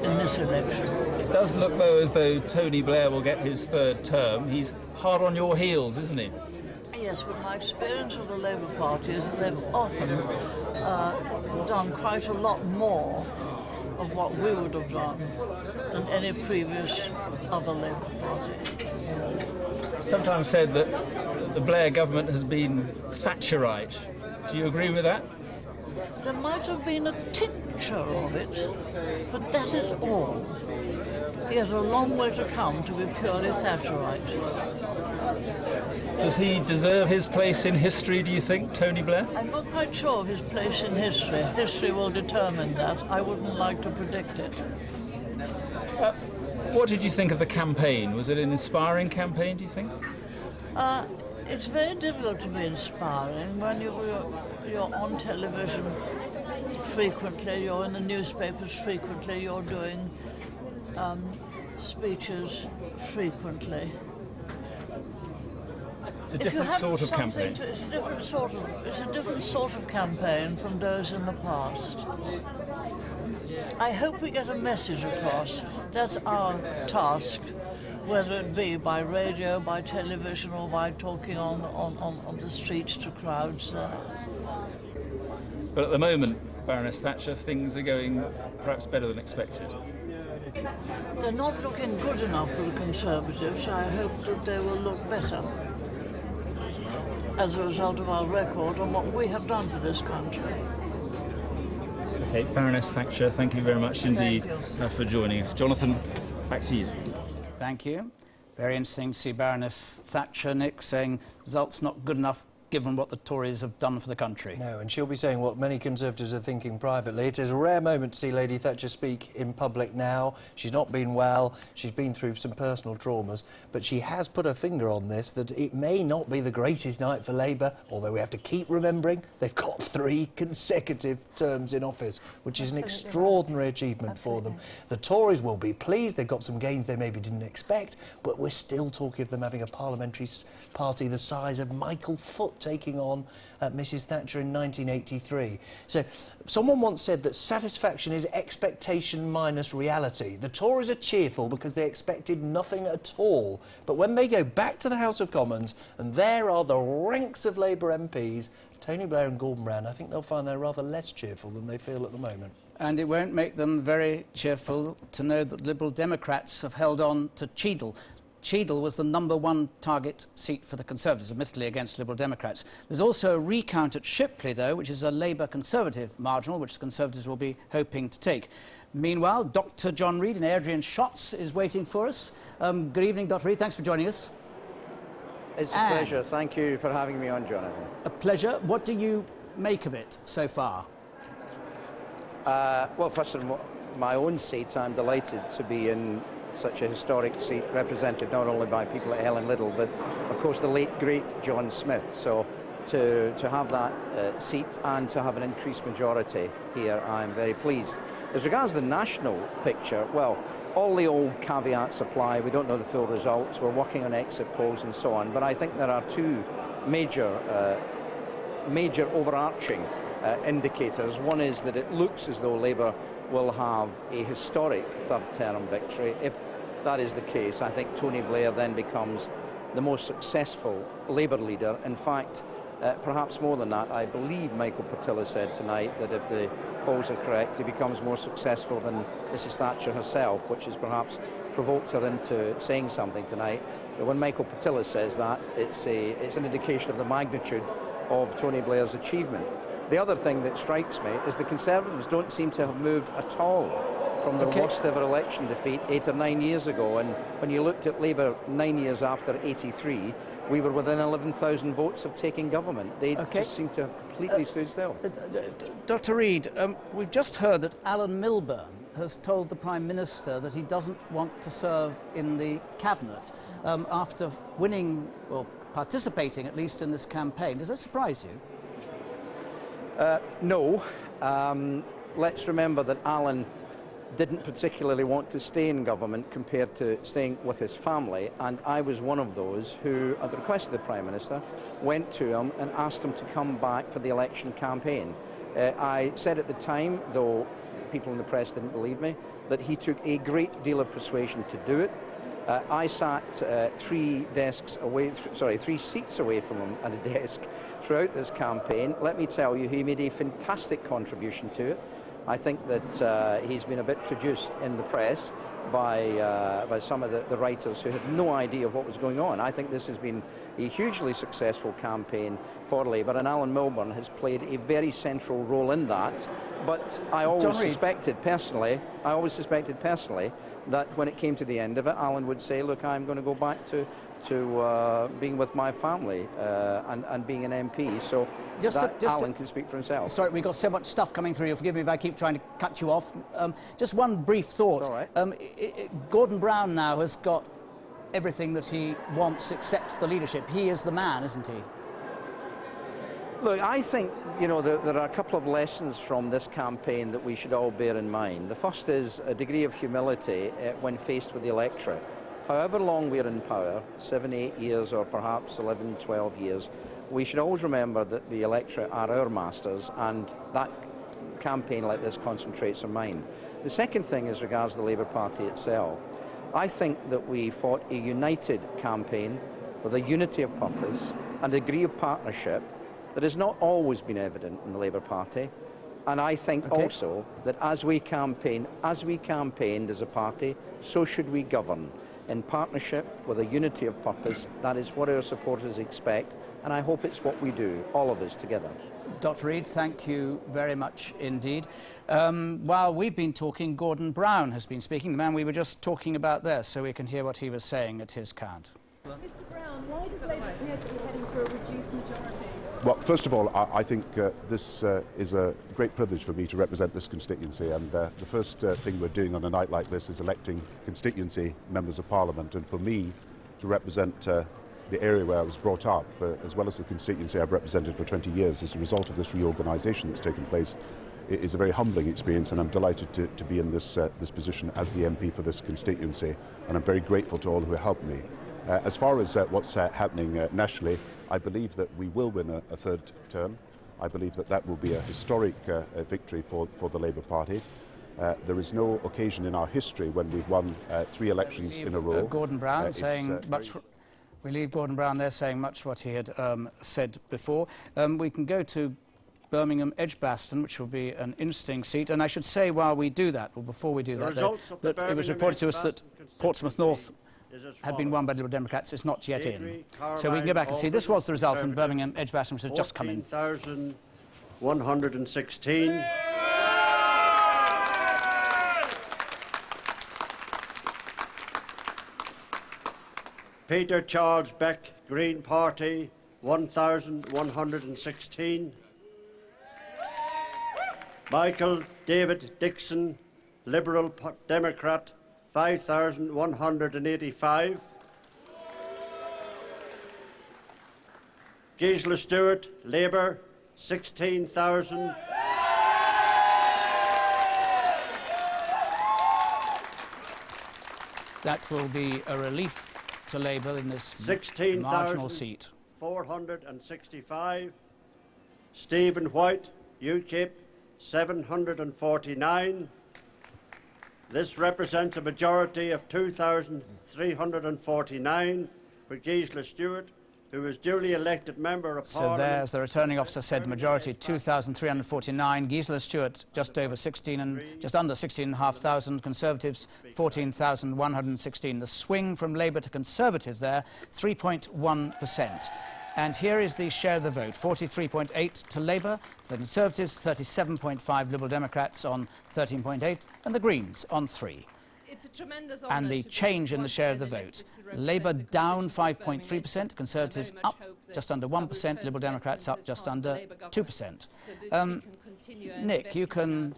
in this election. It does look, though, as though Tony Blair will get his third term. He's hard on your heels, isn't he? Yes, but my experience with the Labour Party is that they've often done quite a lot more of what we would have done than any previous other Labour Party. Sometimes said that the Blair government has been Thatcherite. Do you agree with that? There might have been a tincture of it, but that is all. He has a long way to come to be purely Thatcherite. Does he deserve his place in history, do you think, Tony Blair? I'm not quite sure of his place in history. History will determine that. I wouldn't like to predict it. What did you think of the campaign? Was it an inspiring campaign, do you think? It's very difficult to be inspiring when you're on television frequently, you're in the newspapers frequently, you're doing speeches frequently. It's a different sort of campaign. It's a different sort of campaign from those in the past. I hope we get a message across. That's our task, whether it be by radio, by television, or by talking on the streets to crowds there. But at the moment, Baroness Thatcher, things are going perhaps better than expected. They're not looking good enough for the Conservatives. I hope that they will look better as a result of our record and what we have done for this country. Okay, Baroness Thatcher, thank you very much indeed for joining us. Jonathan, back to you. Thank you. Very interesting to see Baroness Thatcher, Nick, saying results not good enough given what the Tories have done for the country. No, and she'll be saying what many Conservatives are thinking privately. It is a rare moment to see Lady Thatcher speak in public now. She's not been well, she's been through some personal traumas, but she has put her finger on this, that it may not be the greatest night for Labour, although we have to keep remembering they've got 3 consecutive terms in office, which is an extraordinary achievement for them. The Tories will be pleased, they've got some gains they maybe didn't expect, but we're still talking of them having a parliamentary party the size of Michael Foot taking on Mrs Thatcher in 1983. So someone once said that satisfaction is expectation minus reality. The Tories are cheerful because they expected nothing at all. But when they go back to the House of Commons and there are the ranks of Labour MPs, Tony Blair and Gordon Brown, I think they'll find they're rather less cheerful than they feel at the moment. And it won't make them very cheerful to know that Liberal Democrats have held on to Cheadle. Cheadle was the #1 target seat for the Conservatives, admittedly against Liberal Democrats. There's also a recount at Shipley, though, which is a Labour Conservative marginal, which the Conservatives will be hoping to take. Meanwhile, Dr John Reid and Adrian Schatz is waiting for us. Good evening, Dr Reid. Thanks for joining us. It's a pleasure. Thank you for having me on, Jonathan. A pleasure. What do you make of it so far? Well, first of all, my own seat, I'm delighted to be in such a historic seat, represented not only by people like Helen Liddell, but of course the late great John Smith. So to have that seat and to have an increased majority here, I'm very pleased. As regards the national picture, well, all the old caveats apply. We don't know the full results. We're working on exit polls and so on. But I think there are 2 major overarching indicators. One is that it looks as though Labour will have a historic third-term victory. If that is the case, I think Tony Blair then becomes the most successful Labour leader. In fact, perhaps more than that, I believe Michael Portillo said tonight that if the polls are correct, he becomes more successful than Mrs Thatcher herself, which has perhaps provoked her into saying something tonight. But when Michael Portillo says that, it's an indication of the magnitude of Tony Blair's achievement. The other thing that strikes me is the Conservatives don't seem to have moved at all from their worst ever election defeat 8 or 9 years ago. And when you looked at Labour 9 years after 83, we were within 11,000 votes of taking government. They just seem to have completely stood still. Dr Reid, we've just heard that Alan Milburn has told the Prime Minister that he doesn't want to serve in the Cabinet after winning, or participating at least in this campaign. Does that surprise you? No. Let's remember that Alan didn't particularly want to stay in government compared to staying with his family, and I was one of those who, at the request of the Prime Minister, went to him and asked him to come back for the election campaign. I said at the time, though people in the press didn't believe me, that he took a great deal of persuasion to do it. I sat 3 seats away from him at a desk throughout this campaign. Let me tell you, he made a fantastic contribution to it. I think that he's been a bit traduced in the press by some of the writers who had no idea of what was going on. I think this has been a hugely successful campaign for Labour, and Alan Milburn has played a very central role in that. But I always suspected personally that when it came to the end of it, Alan would say, look, I'm going to go back to being with my family and being an MP. So Alan can speak for himself. Sorry, we've got so much stuff coming through. Forgive me if I keep trying to cut you off. Just one brief thought. All right. Gordon Brown now has got everything that he wants except the leadership. He is the man, isn't he? Look, I think, you know, there are a couple of lessons from this campaign that we should all bear in mind. The first is a degree of humility when faced with the electorate. However long we're in power, 7, 8 years or perhaps 11, 12 years, we should always remember that the electorate are our masters, and that campaign like this concentrates on mine. The second thing is regards the Labour Party itself. I think that we fought a united campaign with a unity of purpose and a degree of partnership that has not always been evident in the Labour Party. And I think also that as we campaigned as a party, so should we govern, in partnership with a unity of purpose. That is what our supporters expect, and I hope it's what we do, all of us together. Dr. Reid, thank you very much indeed. While we've been talking, Gordon Brown has been speaking, the man we were just talking about there, so we can hear what he was saying at his count. Mr. Brown, why does Labour appear to be heading for a reduced majority? Well, first of all, I think this is a great privilege for me to represent this constituency, and the first thing we're doing on a night like this is electing constituency members of Parliament, and for me to represent the area where I was brought up, as well as the constituency I've represented for 20 years as a result of this reorganisation that's taken place, is a very humbling experience, and I'm delighted to be in this position as the MP for this constituency, and I'm very grateful to all who helped me. As far as what's happening nationally, I believe that we will win a third term. I believe that that will be a historic victory for the Labour Party. There is no occasion in our history when we've won 3 elections in a row. Gordon Brown saying much. We leave Gordon Brown there saying much what he had said before. We can go to Birmingham Edgbaston, which will be an interesting seat. And I should say, while we do that, or before we do that, that it was reported to us that Portsmouth North had been won by the Liberal Democrats. It's not yet in. So we can go back and see. This was the result in Birmingham Edgbaston, which has just come in. 14,116. Peter Charles Beck, Green Party, 1,116. Michael David Dixon, Liberal Democrat, 5,185. Keighley Stewart, Labour, 16,000. That will be a relief to Labour in this marginal seat. 465. Stephen White, UKIP, 749. This represents a majority of 2,349 for Keighley Stewart, who was duly elected member of Parliament. So there's the returning officer said majority 2,349. Keighley Stewart just over 16 and just under 16,500. Conservatives 14,116. The swing from Labour to Conservative there 3.1%. And here is the share of the vote, 43.8 to Labour, the Conservatives 37.5, Liberal Democrats on 13.8, and the Greens on 3. It's a tremendous And the change in the share of the vote. Labour down 5.3%, Conservatives up just under 1%, Liberal Democrats up just under 2%. Nick, you can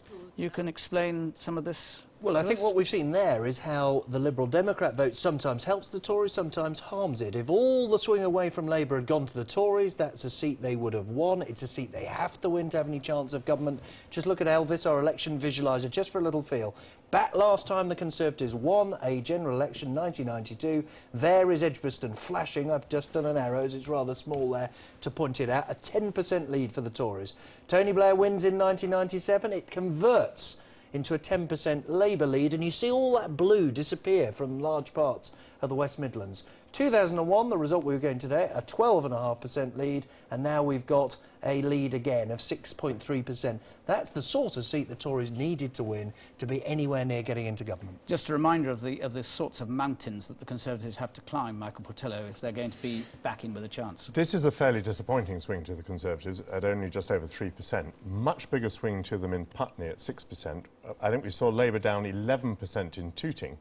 explain some of this Well, I think what we've seen there is how the Liberal Democrat vote sometimes helps the Tories, sometimes harms it. If all the swing away from Labour had gone to the Tories, that's a seat they would have won. It's a seat they have to win to have any chance of government. Just look at Elvis, our election visualiser, just for a little feel. Back last time the Conservatives won a general election, 1992. There is Edgbaston flashing. I've just done an arrows. It's rather small there to point it out. A 10% lead for the Tories. Tony Blair wins in 1997. It converts into a 10% Labour lead, and you see all that blue disappear from large parts of the West Midlands. 2001, the result we were getting today, a 12.5% lead, and now we've got a lead again of 6.3%. That's the sort of seat the Tories needed to win to be anywhere near getting into government. Just a reminder of the sorts of mountains that the Conservatives have to climb, Michael Portillo, if they're going to be back in with a chance. This is a fairly disappointing swing to the Conservatives at only just over 3%. Much bigger swing to them in Putney at 6%. I think we saw Labour down 11% in Tooting.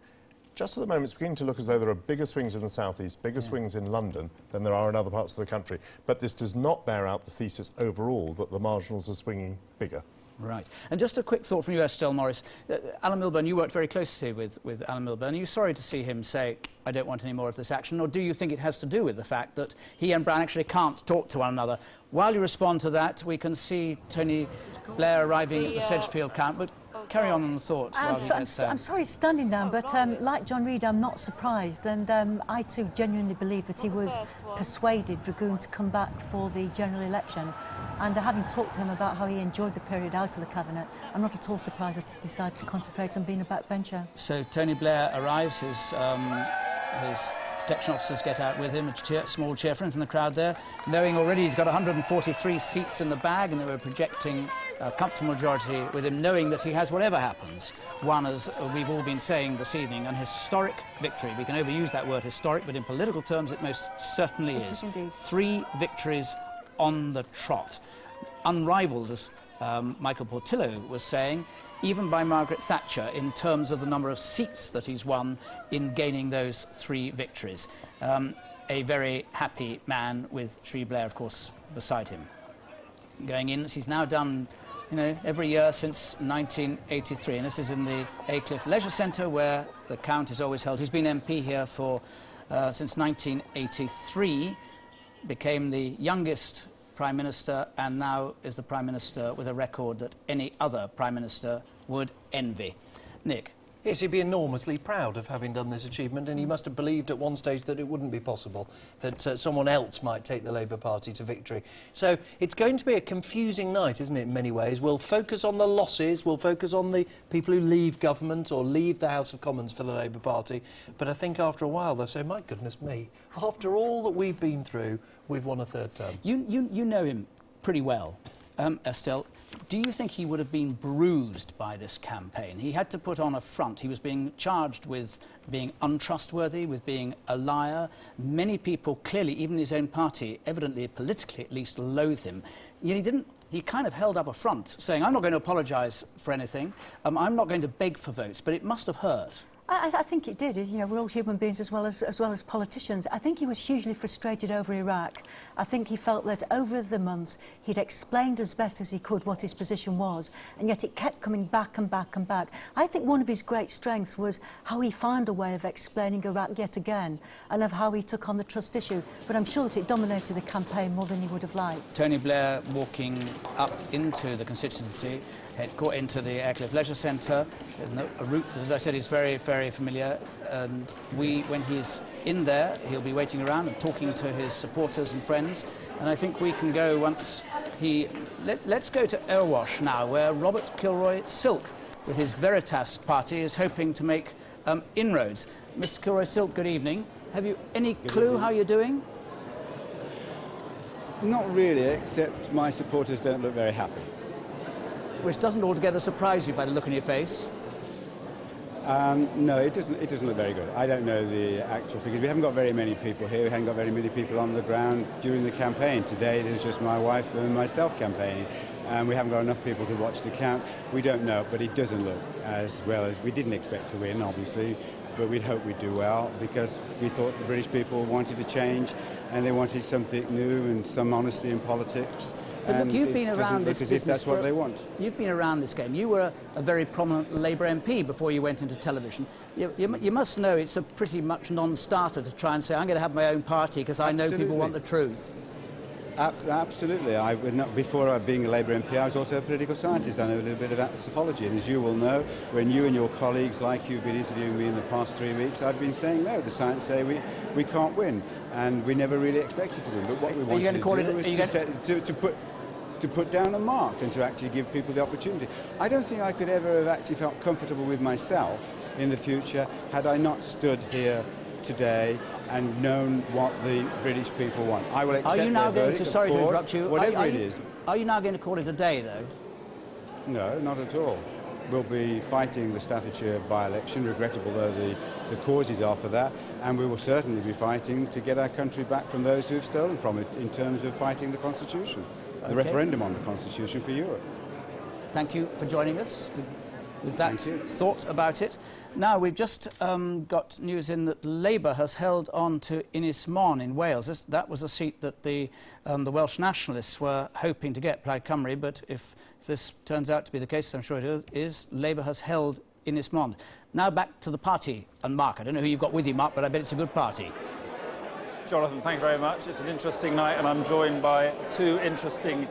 Just at the moment, it's beginning to look as though there are bigger swings in the southeast, bigger swings in London than there are in other parts of the country. But this does not bear out the thesis overall that the marginals are swinging bigger. Right. And just a quick thought from you, Estelle Morris. Alan Milburn, you worked very closely with Alan Milburn. Are you sorry to see him say, I don't want any more of this action, or do you think it has to do with the fact that he and Brown actually can't talk to one another? While you respond to that, we can see Tony Blair arriving at the Sedgefield camp, but carry on the thought. I'm sorry he's standing down, but like John Reid, I'm not surprised, and I too genuinely believe that he was persuaded Dragoon to come back for the general election, and having talked to him about how he enjoyed the period out of the cabinet, I'm not at all surprised that he's decided to concentrate on being a backbencher. So Tony Blair arrives, his protection officers get out with him, a small cheer for him from the crowd there, knowing already he's got 143 seats in the bag, and they were projecting a comfortable majority with him, knowing that he has, whatever happens, won, as we've all been saying this evening, an historic victory. We can overuse that word historic, but in political terms it most certainly is. Indeed. 3 victories on the trot. Unrivalled, as Michael Portillo was saying, even by Margaret Thatcher in terms of the number of seats that he's won in gaining those 3 victories. A very happy man with Sri Blair, of course, beside him. Going in, as he's now done, you know, every year since 1983, and this is in the Aycliffe Leisure Centre where the count is always held. He's been MP here for since 1983, became the youngest Prime Minister, and now is the Prime Minister with a record that any other Prime Minister would envy. Nick? Yes, he'd be enormously proud of having done this achievement, and he must have believed at one stage that it wouldn't be possible, that someone else might take the Labour Party to victory. So it's going to be a confusing night, isn't it, in many ways? We'll focus on the losses, we'll focus on the people who leave government or leave the House of Commons for the Labour Party, but I think after a while they'll say, my goodness me, after all that we've been through, we've won a 3rd term. You know him pretty well, Estelle. Do you think he would have been bruised by this campaign? He had to put on a front. He was being charged with being untrustworthy, with being a liar. Many people, clearly, even his own party, evidently, politically at least, loathe him. Yet he didn't. He kind of held up a front, saying, I'm not going to apologise for anything. I'm not going to beg for votes, but it must have hurt. I think it did. You know, we're all human beings as well as politicians. I think he was hugely frustrated over Iraq. I think he felt that over the months he'd explained as best as he could what his position was, and yet it kept coming back and back and back. I think one of his great strengths was how he found a way of explaining Iraq yet again, and of how he took on the trust issue. But I'm sure that it dominated the campaign more than he would have liked. Tony Blair walking up into the constituency, got into the Aycliffe Leisure Centre, a route, as I said, is very, very familiar, and when he's in there, he'll be waiting around and talking to his supporters and friends, and I think we can go once he... Let's go to Erewash now, where Robert Kilroy-Silk, with his Veritas party, is hoping to make inroads. Mr Kilroy-Silk, good evening. Have you any clue how you're doing? Not really, except my supporters don't look very happy. Which doesn't altogether surprise you by the look on your face. No, it doesn't look very good. I don't know the actual figures. We haven't got very many people here. We haven't got very many people on the ground during the campaign. Today there's just my wife and myself campaigning, and we haven't got enough people to watch the count. We don't know, but it doesn't look as well as we didn't expect to win, obviously, but we'd hope we'd do well, because we thought the British people wanted to change and they wanted something new and some honesty in politics. But look, you've been around this business. That's what they want. You've been around this game. You were a very prominent Labour MP before you went into television. You must know it's a pretty much non-starter to try and say, I'm going to have my own party because I know people want the truth. Absolutely. Before being a Labour MP, I was also a political scientist. I know a little bit about psychology. And as you will know, when you and your colleagues, like you've been interviewing me in the past 3 weeks, I've been saying, no, the science say we can't win. And we never really expected to win. But what we wanted to do was to put down a mark and to actually give people the opportunity. I don't think I could ever have actually felt comfortable with myself in the future had I not stood here today and known what the British people want. I will accept their verdict, sorry to interrupt you. Whatever it is. Are you now going to call it a day, though? No, not at all. We'll be fighting the Staffordshire by-election, regrettable though the causes are for that, and we will certainly be fighting to get our country back from those who have stolen from it in terms of fighting the Constitution, the referendum on the Constitution for Europe. Thank you for joining us with that thought about it. Now, we've just got news in that Labour has held on to Ynys Môn in Wales. That was a seat that the Welsh nationalists were hoping to get, Plaid Cymru, but if this turns out to be the case, I'm sure it is, Labour has held Ynys Môn. Now back to the party, and Mark, I don't know who you've got with you, Mark, but I bet it's a good party. Jonathan, thank you very much. It's an interesting night, and I'm joined by two interesting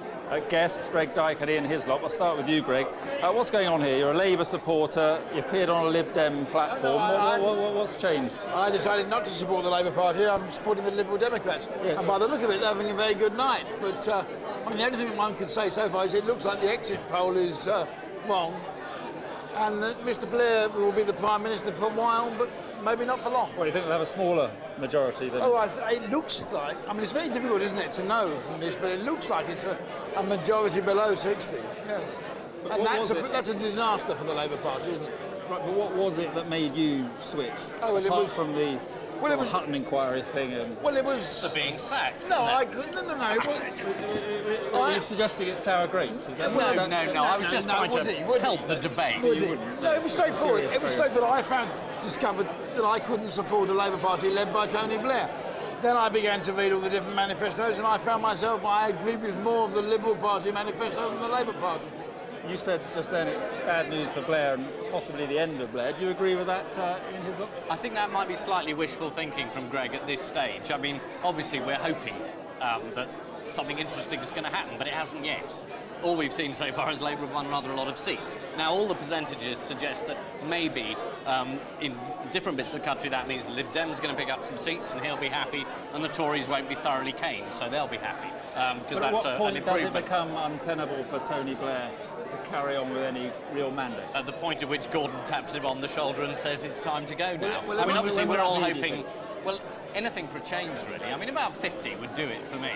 guests, Greg Dyke and Ian Hislop. I'll start with you, Greg. What's going on here? You're a Labour supporter. You appeared on a Lib Dem platform. What's changed? I decided not to support the Labour Party. I'm supporting the Liberal Democrats. Yeah. And by the look of it, they're having a very good night. But I mean, the only thing one could say so far is it looks like the exit poll is wrong, and that Mr. Blair will be the Prime Minister for a while, but maybe not for long. Well, you think they'll have a smaller majority than... Oh, it looks like... I mean, it's very difficult, isn't it, to know from this, but it looks like it's a majority below 60. Yeah. And that's a disaster for the Labour Party, isn't it? Right, but what was it that made you switch? Oh, well, apart from the... Well, it was Hutton inquiry thing and... Well, it was... The being sacked. No, I couldn't... No. Are you suggesting it's sour grapes? Is that no. I was just trying to help the debate. No, it was straightforward. It was straightforward. I discovered that I couldn't support a Labour Party led by Tony Blair. Then I began to read all the different manifestos, and I found myself I agreed with more of the Liberal Party manifesto than the Labour Party. You said just then it's bad news for Blair and possibly the end of Blair. Do you agree with that in his look? I think that might be slightly wishful thinking from Greg at this stage. I mean, obviously we're hoping that something interesting is going to happen, but it hasn't yet. All we've seen so far is Labour have won rather a lot of seats. Now, all the percentages suggest that maybe in different bits of the country that means Lib Dem's going to pick up some seats and he'll be happy, and the Tories won't be thoroughly caned, so they'll be happy. Because that's an improvement. Does it become untenable for Tony Blair to carry on with any real mandate? At the point at which Gordon taps him on the shoulder and says it's time to go now. Well, I mean, obviously we're all hoping... Well, anything for a change, really. I mean, about 50 would do it for me.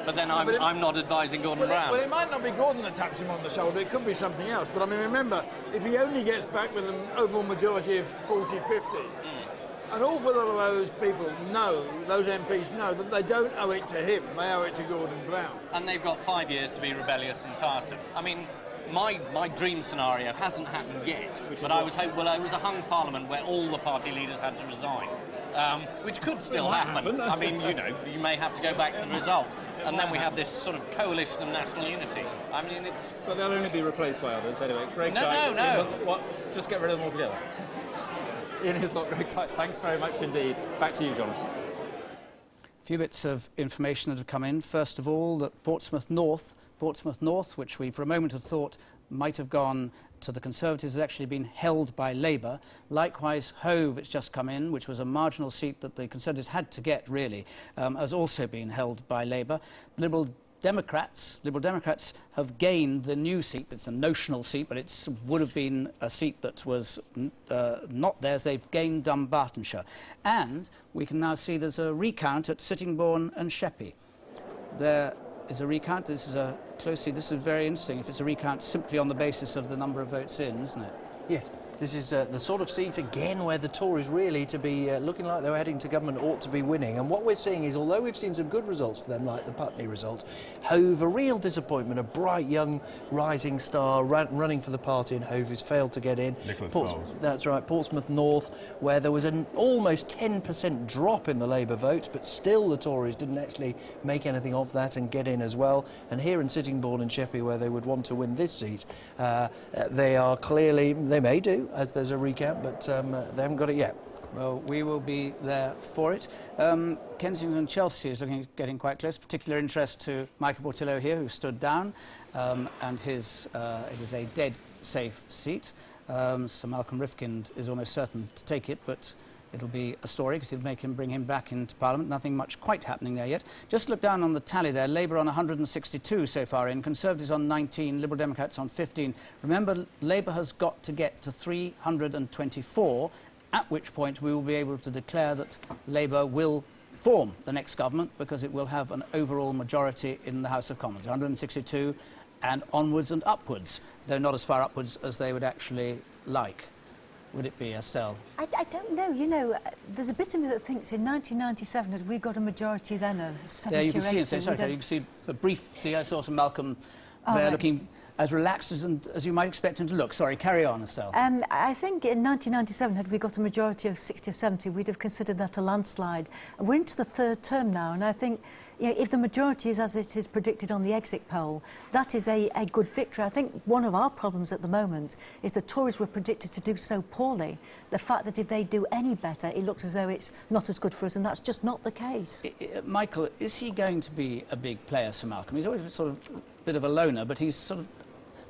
But then I'm not advising Gordon Brown. Well, it might not be Gordon that taps him on the shoulder. It could be something else. But, I mean, remember, if he only gets back with an overall majority of 40-50, an awful lot of those people know, those MPs know, that they don't owe it to him. They owe it to Gordon Brown. And they've got 5 years to be rebellious and tiresome. I mean, my dream scenario hasn't happened yet, but I was hoping, well, it was a hung parliament where all the party leaders had to resign, which could still happen. I mean, you know, you may have to go back to the result. And then we have this sort of coalition of national unity. I mean, it's... But they'll only be replaced by others, anyway. Greg No. What? Just get rid of them altogether. Ian Hislop, Greg Dyke, thanks very much indeed. Back to you, Jonathan. A few bits of information that have come in. First of all, that Portsmouth North, which we for a moment had thought might have gone to the Conservatives, has actually been held by Labour. Likewise, Hove, it's just come in, which was a marginal seat that the Conservatives had to get, really, has also been held by Labour. Liberal Democrats have gained the new seat. It's a notional seat, but it would have been a seat that was not theirs. They've gained Dumbartonshire. And we can now see there's a recount at Sittingbourne and Sheppey. There is a recount. This is a closely. This is very interesting. If it's a recount simply on the basis of the number of votes in, isn't it? Yes. This is the sort of seat, again, where the Tories really, to be looking like they're heading to government, ought to be winning. And what we're seeing is, although we've seen some good results for them, like the Putney result, Hove, a real disappointment, a bright young rising star running for the party in Hove who's failed to get in. Nicholas Bowles. That's right, Portsmouth North, where there was an almost 10% drop in the Labour votes, but still the Tories didn't actually make anything of that and get in as well. And here in Sittingbourne and Sheppey, where they would want to win this seat, they are clearly, they may do, as there's a recount, but they haven't got it yet. Well, we will be there for it. Kensington and Chelsea is looking at getting quite close. Particular interest to Michael Portillo here, who stood down, and it is a dead safe seat. Sir Malcolm Rifkind is almost certain to take it, but it'll be a story because it'll bring him back into Parliament. Nothing much quite happening there yet. Just look down on the tally there. Labour on 162 so far in, Conservatives on 19, Liberal Democrats on 15. Remember, Labour has got to get to 324, at which point we will be able to declare that Labour will form the next government because it will have an overall majority in the House of Commons, 162, and onwards and upwards, though not as far upwards as they would actually like. Would it be, Estelle? I don't know. You know, there's a bit of me that thinks in 1997 had we got a majority then of 70 yeah, you can or 80, see it. So, you can see a brief. See, I saw some Malcolm there looking as relaxed as you might expect him to look. Sorry, carry on, Estelle. I think in 1997, had we got a majority of 60 or 70, we'd have considered that a landslide. We're into the third term now, and I think, you know, if the majority is as it is predicted on the exit poll, that is a good victory. I think one of our problems at the moment is the Tories were predicted to do so poorly. The fact that if they do any better, it looks as though it's not as good for us, and that's just not the case. Michael, is he going to be a big player, Sir Malcolm? He's always sort of a bit of a loner, but he's sort of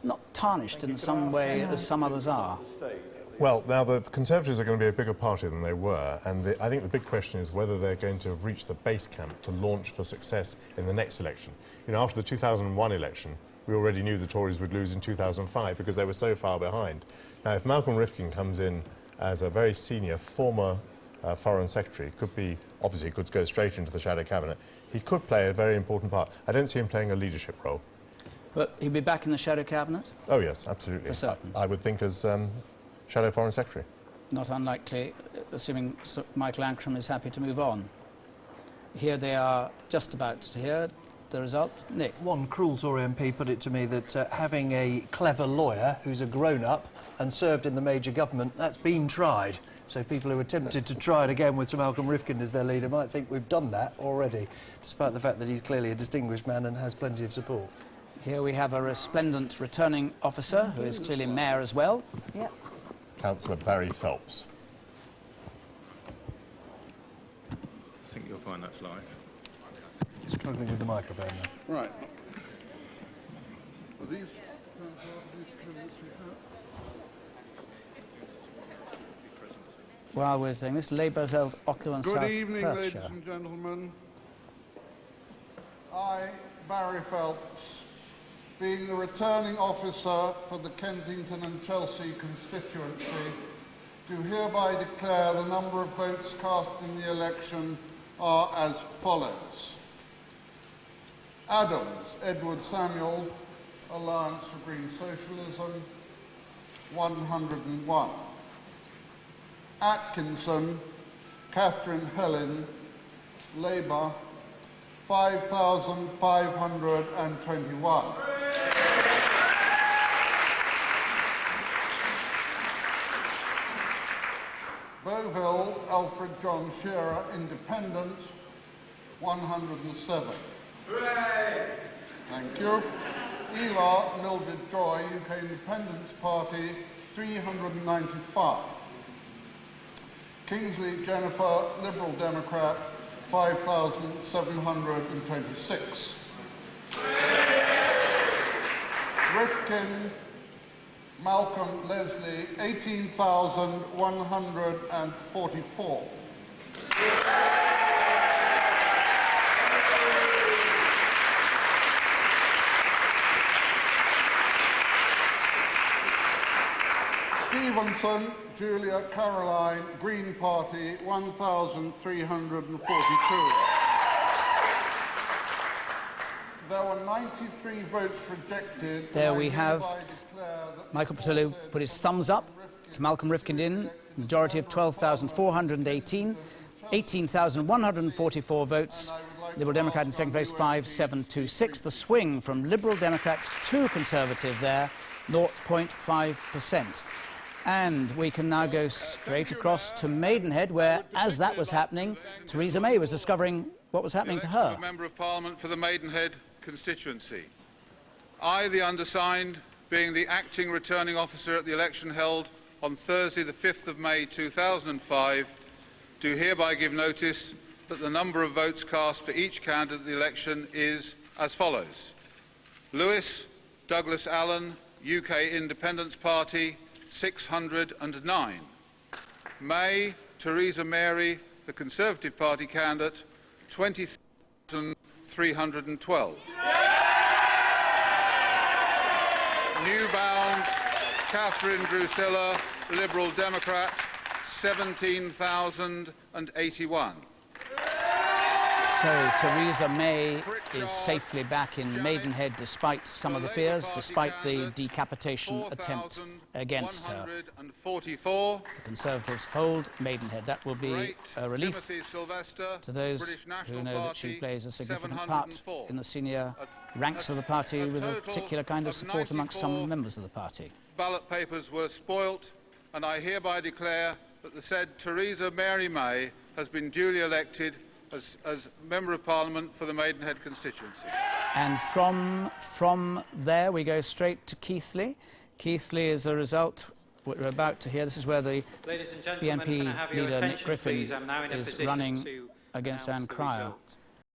not tarnished in some way as some others are. Well, now the Conservatives are going to be a bigger party than they were, and I think the big question is whether they're going to have reached the base camp to launch for success in the next election. You know, after the 2001 election, we already knew the Tories would lose in 2005 because they were so far behind. Now, if Malcolm Rifkind comes in as a very senior former Foreign Secretary, obviously could go straight into the shadow cabinet, he could play a very important part. I don't see him playing a leadership role. But he'll be back in the shadow cabinet? Oh, yes, absolutely. For certain? I would think as Shadow Foreign Secretary. Not unlikely, assuming Michael Ancram is happy to move on. Here they are just about to hear the result. Nick? One cruel Tory MP put it to me that having a clever lawyer who's a grown-up and served in the major government, that's been tried. So people who are tempted to try it again with Sir Malcolm Rifkind as their leader might think we've done that already, despite the fact that he's clearly a distinguished man and has plenty of support. Here we have a resplendent returning officer who is clearly mayor as well. Yep. Councillor Barry Phelps. I think you'll find that's live. Struggling with the microphone now. Right. Are these candidates we have? While we're saying this, Labour's held Ockhill South Good evening, ladies Perthshire. and gentlemen. I, Barry Phelps, being the returning officer for the Kensington and Chelsea constituency, do hereby declare the number of votes cast in the election are as follows. Adams, Edward Samuel, Alliance for Green Socialism, 101. Atkinson, Catherine Helen, Labour, 5,521. Beauville, Alfred John Shearer, Independent, 107. Hooray! Thank you. Elar, Mildred Joy, UK Independence Party, 395. Kingsley, Jennifer, Liberal Democrat, 5,726. Rifkind, Malcolm Leslie, 18,144. Stevenson, Julia Caroline, Green Party, 1,342. There were 93 votes rejected. There we have Michael Portillo put his thumbs up Sir Malcolm Rifkind in, majority of 12,418, 18,144 votes. Liberal Democrat in second place, 5,726. The swing from Liberal Democrats to Conservative there, 0.5%. And we can now go straight across to Maidenhead, where, as that was happening, Theresa May was discovering what was happening to her. Member of Parliament for the Maidenhead constituency. I, the undersigned, being the acting returning officer at the election held on Thursday, the 5th of May 2005, do hereby give notice that the number of votes cast for each candidate at the election is as follows. Lewis Douglas Allen, UK Independence Party, 609. May Theresa Mary, the Conservative Party candidate, 20,312. Newbound Catherine Drusilla, Liberal Democrat, 17,081. So Theresa May is safely back in Maidenhead despite some of the fears, despite the decapitation attempt against her. The Conservatives hold Maidenhead. That will be a relief to those who know that she plays a significant part in the senior ranks of the party, with a particular kind of support amongst some members of the party. Ballot papers were spoilt, and I hereby declare that the said Theresa Mary May has been duly elected as Member of Parliament for the Maidenhead constituency. And from there we go straight to Keighley. Keighley is a result we're about to hear. This is where the BNP leader Nick Griffin is running against Anne Cryer.